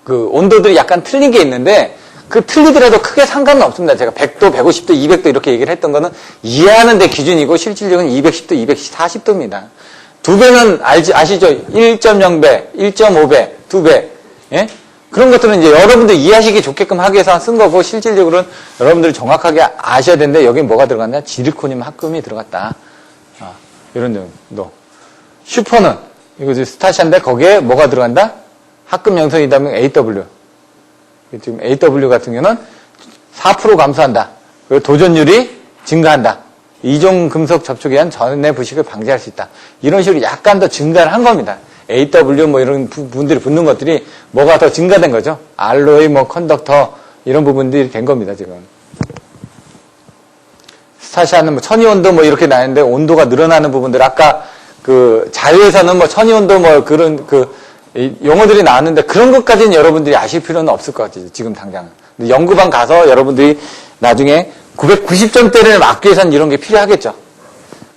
그 온도들이 약간 틀린 게 있는데 그 틀리더라도 크게 상관은 없습니다. 제가 100도, 150도, 200도 이렇게 얘기를 했던 거는 이해하는 데 기준이고 실질적은 210도, 240도입니다. 두 배는 아시죠? 1.0배, 1.5배, 2배. 예? 그런 것들은 이제 여러분들 이해하시기 좋게끔 하기 위해서 쓴 거고 실질적으로는 여러분들이 정확하게 아셔야 되는데 여기 뭐가 들어갔냐? 지르코늄 합금이 들어갔다. 이런 정도. 슈퍼는 이거 스타샤인데 거기에 뭐가 들어간다? 합금 영선이다면 AW. 지금 AW 같은 경우는 4% 감소한다. 그리고 도전율이 증가한다. 이종 금속 접촉에 의한 전해 부식을 방지할 수 있다. 이런 식으로 약간 더 증가를 한 겁니다. AW 뭐 이런 부분들이 붙는 것들이 뭐가 더 증가된 거죠. 알로이 뭐 컨덕터 이런 부분들이 된 겁니다, 지금. 스타샤는 뭐 천이온도 뭐 이렇게 나는데 온도가 늘어나는 부분들 아까 그 자유에서는 뭐 천이온도 뭐 그런 용어들이 나왔는데 그런 것까지는 여러분들이 아실 필요는 없을 것 같아요. 지금 당장. 근데 연구반 가서 여러분들이 나중에 990점대를 맞기 위해서는 이런 게 필요하겠죠.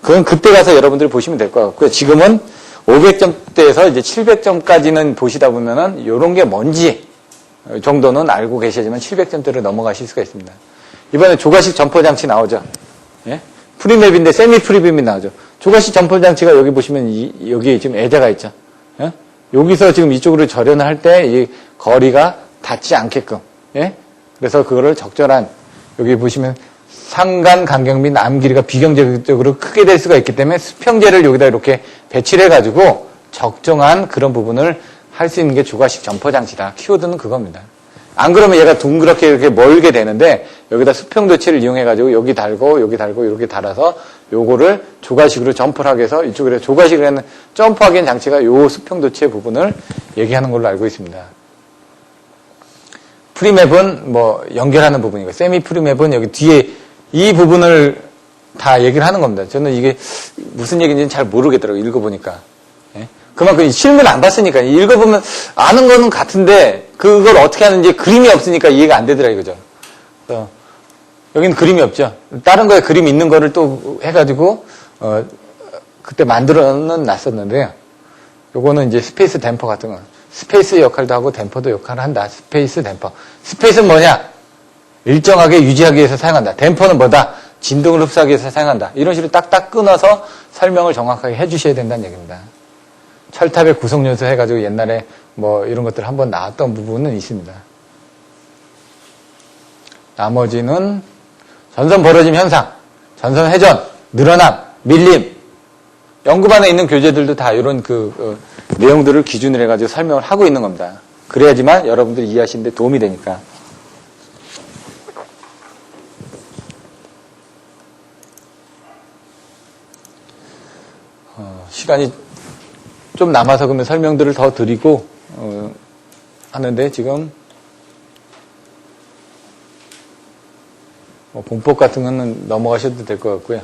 그건 그때 가서 여러분들이 보시면 될 것 같고요. 지금은 500점대에서 이제 700점까지는 보시다 보면은 이런 게 뭔지 정도는 알고 계셔야지만 700점대로 넘어가실 수가 있습니다. 이번에 조가식 점퍼장치 나오죠. 예? 프리맵인데 세미 프리맵이 나오죠. 조가식 점퍼장치가 여기 보시면 여기 지금 애자가 있죠. 예? 여기서 지금 이쪽으로 절연을 할 때 이 거리가 닿지 않게끔. 예? 그래서 그거를 적절한 여기 보시면 상간 간격 및 암 길이가 비경제적으로 크게 될 수가 있기 때문에 수평제를 여기다 이렇게 배치를 해가지고 적정한 그런 부분을 할 수 있는 게 조가식 점퍼 장치다. 키워드는 그겁니다. 안 그러면 얘가 둥그렇게 이렇게 멀게 되는데 여기다 수평 도치를 이용해가지고 여기 달고 여기 달고 이렇게 달아서 요거를 조가식으로 점프를 하게 해서 이쪽으로 조가식으로 하는 점프하기 위한 장치가 요 수평 도치의 부분을 얘기하는 걸로 알고 있습니다. 프리맵은 뭐 연결하는 부분이고 세미 프리맵은 여기 뒤에 이 부분을 다 얘기를 하는 겁니다. 저는 이게 무슨 얘기인지는 잘 모르겠더라고요. 읽어보니까. 예? 그만큼 실물 안 봤으니까. 읽어보면 아는 거는 같은데 그걸 어떻게 하는지 그림이 없으니까 이해가 안 되더라 이거죠. 그래서 여기는 그림이 없죠. 다른 거에 그림 있는 거를 또 해가지고 그때 만들어는 놨었는데요. 요거는 이제 스페이스 댐퍼 같은 거. 스페이스 역할도 하고 댐퍼도 역할을 한다. 스페이스 댐퍼. 스페이스는 뭐냐? 일정하게 유지하기 위해서 사용한다. 댐퍼는 뭐다? 진동을 흡수하기 위해서 사용한다. 이런 식으로 딱딱 끊어서 설명을 정확하게 해주셔야 된다는 얘기입니다. 철탑의 구성요소 해가지고 옛날에 뭐 이런 것들 한번 나왔던 부분은 있습니다. 나머지는 전선 벌어짐 현상, 전선 회전, 늘어남, 밀림, 연구반에 있는 교재들도 다 이런 내용들을 기준으로 해가지고 설명을 하고 있는 겁니다. 그래야지만 여러분들이 이해하시는데 도움이 되니까. 시간이 좀 남아서 그러면 설명들을 더 드리고 하는데 지금 공법 같은 거는 넘어가셔도 될 것 같고요.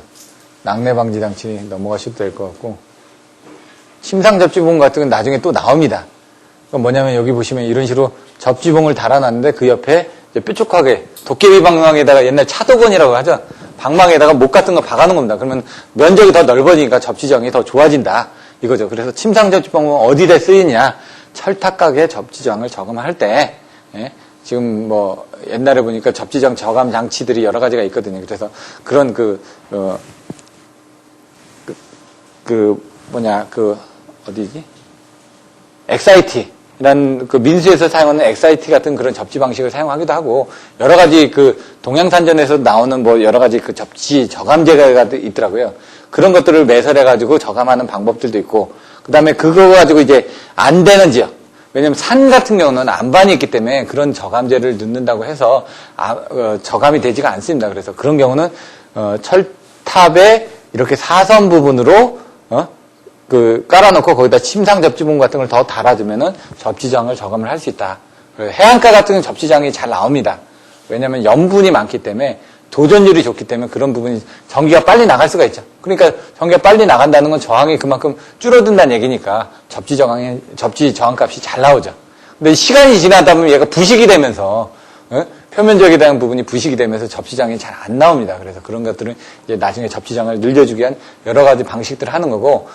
낙내 방지 장치 넘어가셔도 될 것 같고 침상 접지봉 같은 건 나중에 또 나옵니다. 그건 뭐냐면 여기 보시면 이런 식으로 접지봉을 달아놨는데 그 옆에 이제 뾰족하게 도깨비 방망에다가 옛날 차도건이라고 하죠. 방망에다가 목 같은 거 박아놓은 겁니다. 그러면 면적이 더 넓어지니까 접지정이 더 좋아진다. 이거죠. 그래서 침상 접지봉은 어디다 쓰이냐? 철탑각의 접지정을 저감할 때, 예? 지금 뭐 옛날에 보니까 접지정 저감 장치들이 여러 가지가 있거든요. 그래서 그런 어디지? XIT라는 민수에서 사용하는 XIT 같은 그런 접지 방식을 사용하기도 하고, 여러 가지 동양산전에서 나오는 뭐 여러 가지 접지 저감제가 있더라고요. 그런 것들을 매설해가지고 저감하는 방법들도 있고, 그 다음에 그거 가지고 이제 안 되는 지역. 왜냐면 산 같은 경우는 안반이 있기 때문에 그런 저감제를 넣는다고 해서 저감이 되지가 않습니다. 그래서 그런 경우는 철탑에 이렇게 사선 부분으로 깔아놓고 거기다 침상 접지봉 같은 걸 더 달아주면은 접지장을 저감을 할 수 있다. 해안가 같은 경우는 접지장이 잘 나옵니다. 왜냐면 염분이 많기 때문에 도전율이 좋기 때문에 그런 부분이 전기가 빨리 나갈 수가 있죠. 그러니까 전기가 빨리 나간다는 건 저항이 그만큼 줄어든다는 얘기니까 접지 저항값이 잘 나오죠. 근데 시간이 지나다 보면 얘가 부식이 되면서 표면적에 대한 부분이 부식이 되면서 접지장이 잘 안 나옵니다. 그래서 그런 것들은 이제 나중에 접지장을 늘려주기 위한 여러 가지 방식들을 하는 거고,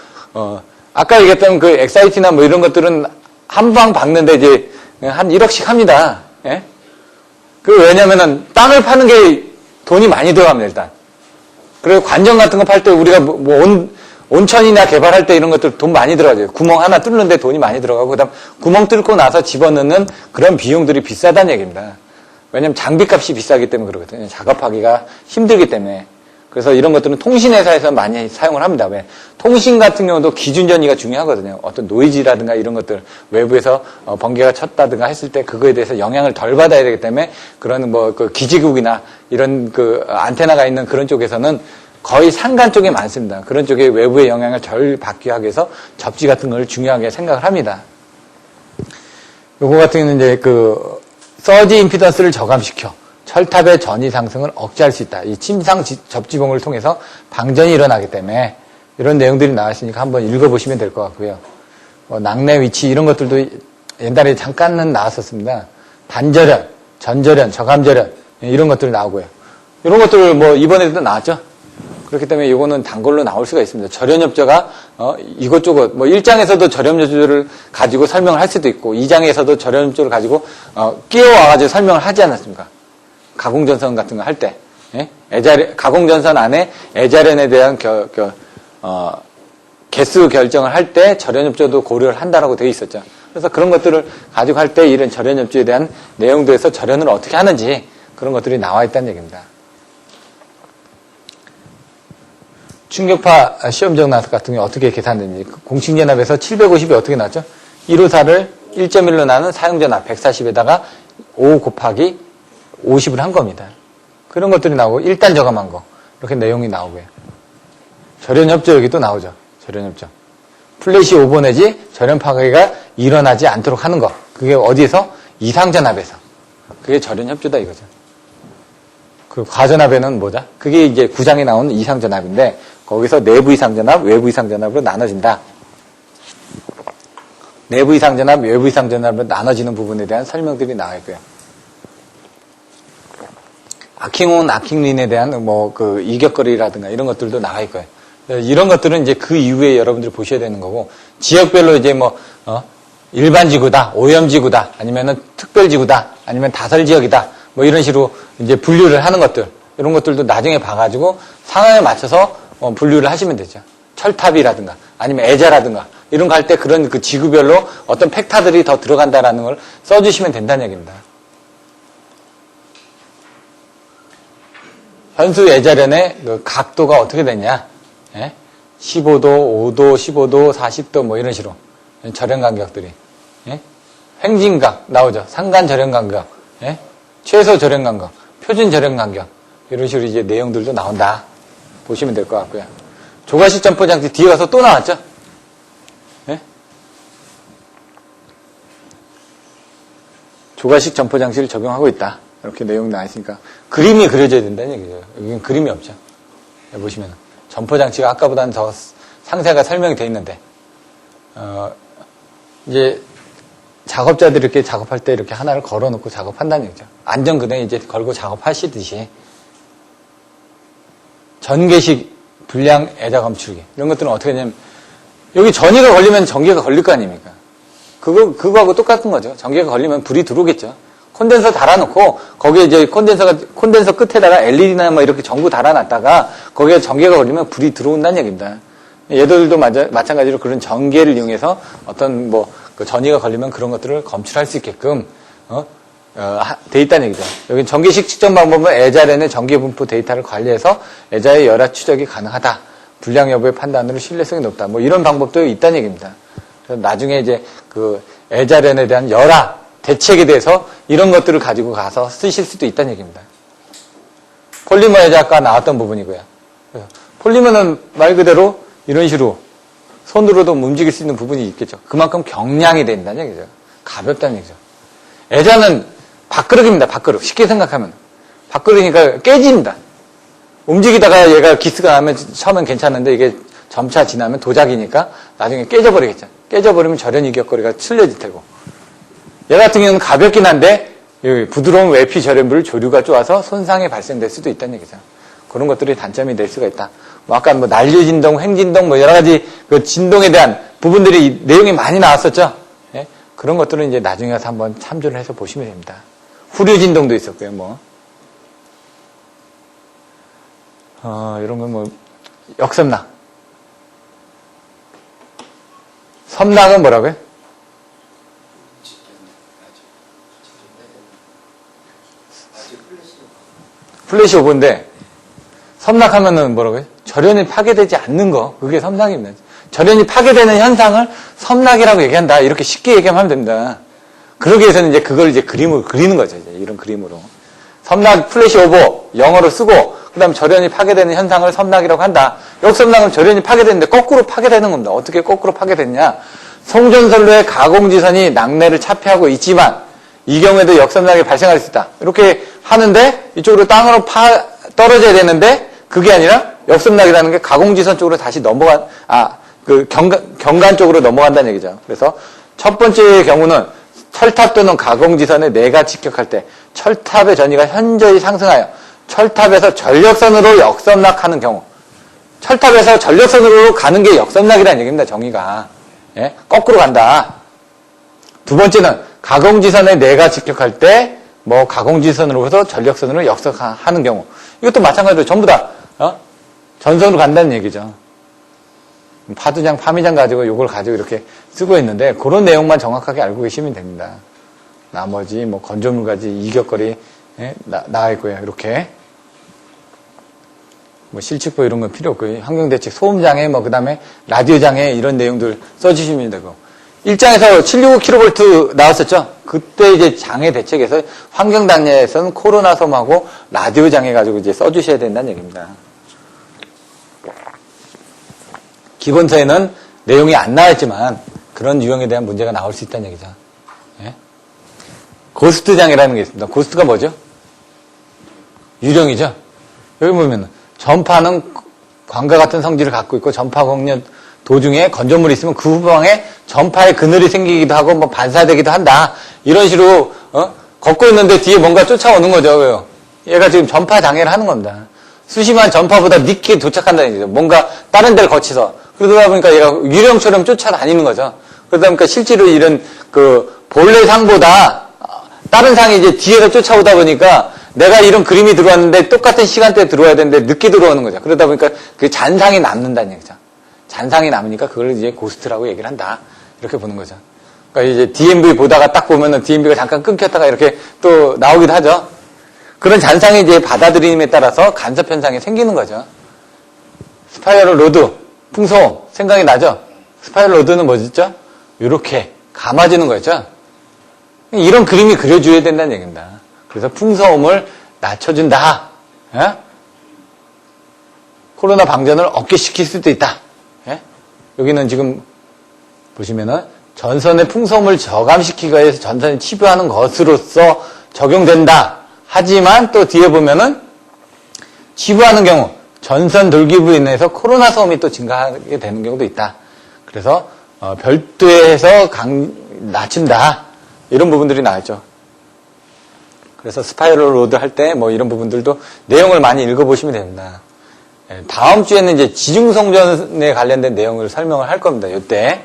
아까 얘기했던 그 XIT나 뭐 이런 것들은 한 방 박는데 이제 한 1억씩 합니다. 예? 왜냐면은 땅을 파는 게 돈이 많이 들어갑니다, 일단. 그리고 관정 같은 거 팔 때 우리가 온천이나 개발할 때 이런 것들 돈 많이 들어가죠. 구멍 하나 뚫는데 돈이 많이 들어가고, 그 다음 구멍 뚫고 나서 집어넣는 그런 비용들이 비싸다는 얘기입니다. 왜냐면 장비값이 비싸기 때문에 그러거든요. 작업하기가 힘들기 때문에. 그래서 이런 것들은 통신회사에서 많이 사용을 합니다. 왜? 통신 같은 경우도 기준 전이가 중요하거든요. 어떤 노이즈라든가 이런 것들, 외부에서 번개가 쳤다든가 했을 때 그거에 대해서 영향을 덜 받아야 되기 때문에 그런 기지국이나 이런 안테나가 있는 그런 쪽에서는 거의 산간 쪽에 많습니다. 그런 쪽에 외부의 영향을 덜 받기 하기 위해서 접지 같은 걸 중요하게 생각을 합니다. 요거 같은 경우는 이제 서지 임피던스를 저감시켜 철탑의 전이 상승을 억제할 수 있다. 이 침상 접지봉을 통해서 방전이 일어나기 때문에 이런 내용들이 나왔으니까 한번 읽어보시면 될 것 같고요. 낙내 위치 이런 것들도 옛날에 잠깐은 나왔었습니다. 단절연, 전절연, 저감절연 이런 것들이 나오고요. 이런 것들 뭐 이번에도 나왔죠. 그렇기 때문에 이거는 단골로 나올 수가 있습니다. 절연협조가 이것저것 뭐 1장에서도 절연협조를 가지고 설명을 할 수도 있고 2장에서도 절연협조를 가지고 끼워와가지고 설명을 하지 않았습니까? 가공전선 같은 거 할 때, 예? 가공전선 안에 애자련에 대한 개수 결정을 할 때 절연협조도 고려를 한다라고 되어 있었죠. 그래서 그런 것들을 가지고 할 때 이런 절연협조에 대한 내용들에서 절연을 어떻게 하는지 그런 것들이 나와 있다는 얘기입니다. 충격파 시험적 나사 같은 경우 어떻게 계산되는지 공식연합에서 750이 어떻게 나왔죠? 154를 1.1로 나눈 사용전압 140에다가 5 곱하기 50을 한 겁니다. 그런 것들이 나오고 1단 저감한 거 이렇게 내용이 나오고요. 절연협조 여기 또 나오죠. 절연협조. 플래시 오버내지 절연 파괴가 일어나지 않도록 하는 거. 그게 어디에서? 이상전압에서. 그게 절연협조다 이거죠. 과전압에는 뭐다? 그게 이제 9장에 나오는 이상전압인데 거기서 내부 이상전압, 외부 이상전압으로 나눠진다. 내부 이상 전압, 외부 이상 전압으로 나눠지는 부분에 대한 설명들이 나와 있고요. 아킹온, 아킹린에 대한 이격거리라든가 이런 것들도 나와 있고요. 이런 것들은 이제 그 이후에 여러분들이 보셔야 되는 거고, 지역별로 이제 일반 지구다, 오염 지구다, 아니면은 특별 지구다, 아니면 다설 지역이다, 뭐 이런 식으로 이제 분류를 하는 것들, 이런 것들도 나중에 봐가지고 상황에 맞춰서 분류를 하시면 되죠. 철탑이라든가, 아니면 애자라든가, 이런 거 할 때 그런 그 지구별로 어떤 팩타들이 더 들어간다라는 걸 써주시면 된다는 얘기입니다. 현수 애자련의 그 각도가 어떻게 되냐? 예? 15도, 5도, 15도, 40도 뭐 이런 식으로 절연 간격들이 예? 횡진각 나오죠. 상간 절연 간격, 예? 최소 절연 간격, 표준 절연 간격 이런 식으로 이제 내용들도 나온다 보시면 될 것 같고요. 조가식 점포 장치 뒤에 가서 또 나왔죠. 예? 조가식 점포 장치를 적용하고 있다. 이렇게 내용이 나와 있으니까 그림이 그려져야 된다는 얘기죠. 여기는 그림이 없죠. 보시면 점포 장치가 아까보다는 더 상세하게 설명이 되어 있는데 이제 작업자들이 이렇게 작업할 때 이렇게 하나를 걸어놓고 작업한다는 얘기죠. 안전근에 이제 걸고 작업하시듯이 전개식 불량 애자 검출기 이런 것들은 어떻게 하냐면 여기 전기가 걸리면 전기가 걸릴 거 아닙니까? 그거하고 똑같은 거죠. 전기가 걸리면 불이 들어오겠죠. 콘덴서 달아놓고 거기에 이제 콘덴서 끝에다가 LED나 뭐 이렇게 전구 달아놨다가 거기에 전기가 걸리면 불이 들어온다는 얘기입니다. 얘들도 마찬가지로 그런 전기를 이용해서 어떤 그 전기가 걸리면 그런 것들을 검출할 수 있게끔 돼 있다는 얘기죠. 여기 전기식 측정 방법은 애자련의 전기 분포 데이터를 관리해서 애자의 열화 추적이 가능하다. 불량 여부의 판단으로 신뢰성이 높다. 뭐 이런 방법도 있다는 얘기입니다. 그래서 나중에 이제 그 애자련에 대한 열화 대책에 대해서 이런 것들을 가지고 가서 쓰실 수도 있다는 얘기입니다. 폴리머 애자 아까 나왔던 부분이고요. 폴리머는 말 그대로 이런 식으로 손으로도 움직일 수 있는 부분이 있겠죠. 그만큼 경량이 된다는 얘기죠. 가볍다는 얘기죠. 애자는 밥그릇입니다. 밥그릇. 쉽게 생각하면. 밥그릇이니까 깨집니다. 움직이다가 얘가 기스가 나면 처음엔 괜찮은데 이게 점차 지나면 도자기니까 나중에 깨져버리겠죠. 깨져버리면 절연 이격거리가 틀려질 테고. 얘 같은 경우는 가볍긴 한데 부드러운 외피 절연물 조류가 쪼아서 손상이 발생될 수도 있다는 얘기죠. 그런 것들이 단점이 될 수가 있다. 아까 난류진동, 횡진동 여러 가지 그 진동에 대한 부분들이 내용이 많이 나왔었죠. 예? 그런 것들은 이제 나중에 가서 한번 참조를 해서 보시면 됩니다. 후류진동도 있었고요. 이런 건 역섬락. 섬락은 뭐라고요? 플래시 오버인데 섬락하면은 뭐라고요? 절연이 파괴되지 않는 거 그게 섬락입니다. 절연이 파괴되는 현상을 섬락이라고 얘기한다. 이렇게 쉽게 얘기하면 됩니다. 그러기 위해서는 이제 그걸 이제 그림을 그리는 거죠. 이제 이런 그림으로 섬락 플래시 오버 영어로 쓰고 그다음 절연이 파괴되는 현상을 섬락이라고 한다. 역섬락은 절연이 파괴되는데 거꾸로 파괴되는 겁니다. 어떻게 거꾸로 파괴됐냐? 송전선로의 가공지선이 낙뢰를 차폐하고 있지만 이 경우에도 역섬락이 발생할 수 있다. 이렇게 하는데 이쪽으로 땅으로 떨어져야 되는데 그게 아니라 역섬락이라는 게 가공지선 쪽으로 다시 경관 쪽으로 넘어간다는 얘기죠. 그래서 첫 번째 경우는 철탑 또는 가공지선에 내가 직격할 때 철탑의 전위가 현저히 상승하여 철탑에서 전력선으로 역섬락하는 경우. 철탑에서 전력선으로 가는 게 역섬락이라는 얘기입니다. 정의가. 예? 거꾸로 간다. 두 번째는 가공지선에 내가 직격할 때 가공지선으로부터 전력선으로 역섬락하는 경우. 이것도 마찬가지로 전부 다 전선으로 간다는 얘기죠. 파두장, 파미장 가지고 이걸 가지고 이렇게 쓰고 있는데 그런 내용만 정확하게 알고 계시면 됩니다. 나머지 건조물 가지 이격거리 나와 있고요. 이렇게 실측보 이런 건 필요 없고요. 환경대책, 소음장애, 그 다음에 라디오장애 이런 내용들 써주시면 되고 1장에서 765kV 나왔었죠. 그때 이제 장애 대책에서 환경단계에서는 코로나 소음하고 라디오 장애 가지고 이제 써주셔야 된다는 얘기입니다. 기본서에는 내용이 안 나왔지만 그런 유형에 대한 문제가 나올 수 있다는 얘기죠. 예? 고스트 장애라는 게 있습니다. 고스트가 뭐죠? 유령이죠. 여기 보면 전파는 광과 같은 성질을 갖고 있고 전파 공력 도중에 건조물이 있으면 그 후방에 전파에 그늘이 생기기도 하고 뭐 반사되기도 한다. 이런 식으로 걷고 있는데 뒤에 뭔가 쫓아오는 거죠. 얘가 지금 전파 장애를 하는 겁니다. 수심한 전파보다 늦게 도착한다는 얘기죠. 뭔가 다른 데를 거쳐서. 그러다 보니까 얘가 유령처럼 쫓아다니는 거죠. 그러다 보니까 실제로 이런 그 본래 상보다 다른 상이 이제 뒤에서 쫓아오다 보니까 내가 이런 그림이 들어왔는데 똑같은 시간대에 들어와야 되는데 늦게 들어오는 거죠. 그러다 보니까 그 잔상이 남는다는 얘기죠. 잔상이 남으니까 그걸 이제 고스트라고 얘기를 한다. 이렇게 보는 거죠. 그러니까 이제 DMV 보다가 딱 보면은 DMV가 잠깐 끊겼다가 이렇게 또 나오기도 하죠. 그런 잔상이 이제 받아들임에 따라서 간섭 현상이 생기는 거죠. 스파이럴 로드, 풍소음, 생각이 나죠? 스파이럴 로드는 뭐였죠? 이렇게 감아지는 거였죠? 이런 그림이 그려줘야 된다는 얘기입니다. 그래서 풍소음을 낮춰준다. 예? 코로나 방전을 억제시킬 수도 있다. 예? 여기는 지금 보시면은 전선의 풍소음을 저감시키기 위해서 전선을 치료하는 것으로서 적용된다. 하지만 또 뒤에 보면은 치부하는 경우 전선 돌기부로 인해서 코로나 소음이 또 증가하게 되는 경우도 있다. 그래서 별도에서 낮춘다. 이런 부분들이 나왔죠. 그래서 스파이럴 로드 할 때 뭐 이런 부분들도 내용을 많이 읽어보시면 됩니다. 다음 주에는 이제 지중성전에 관련된 내용을 설명을 할 겁니다. 이때.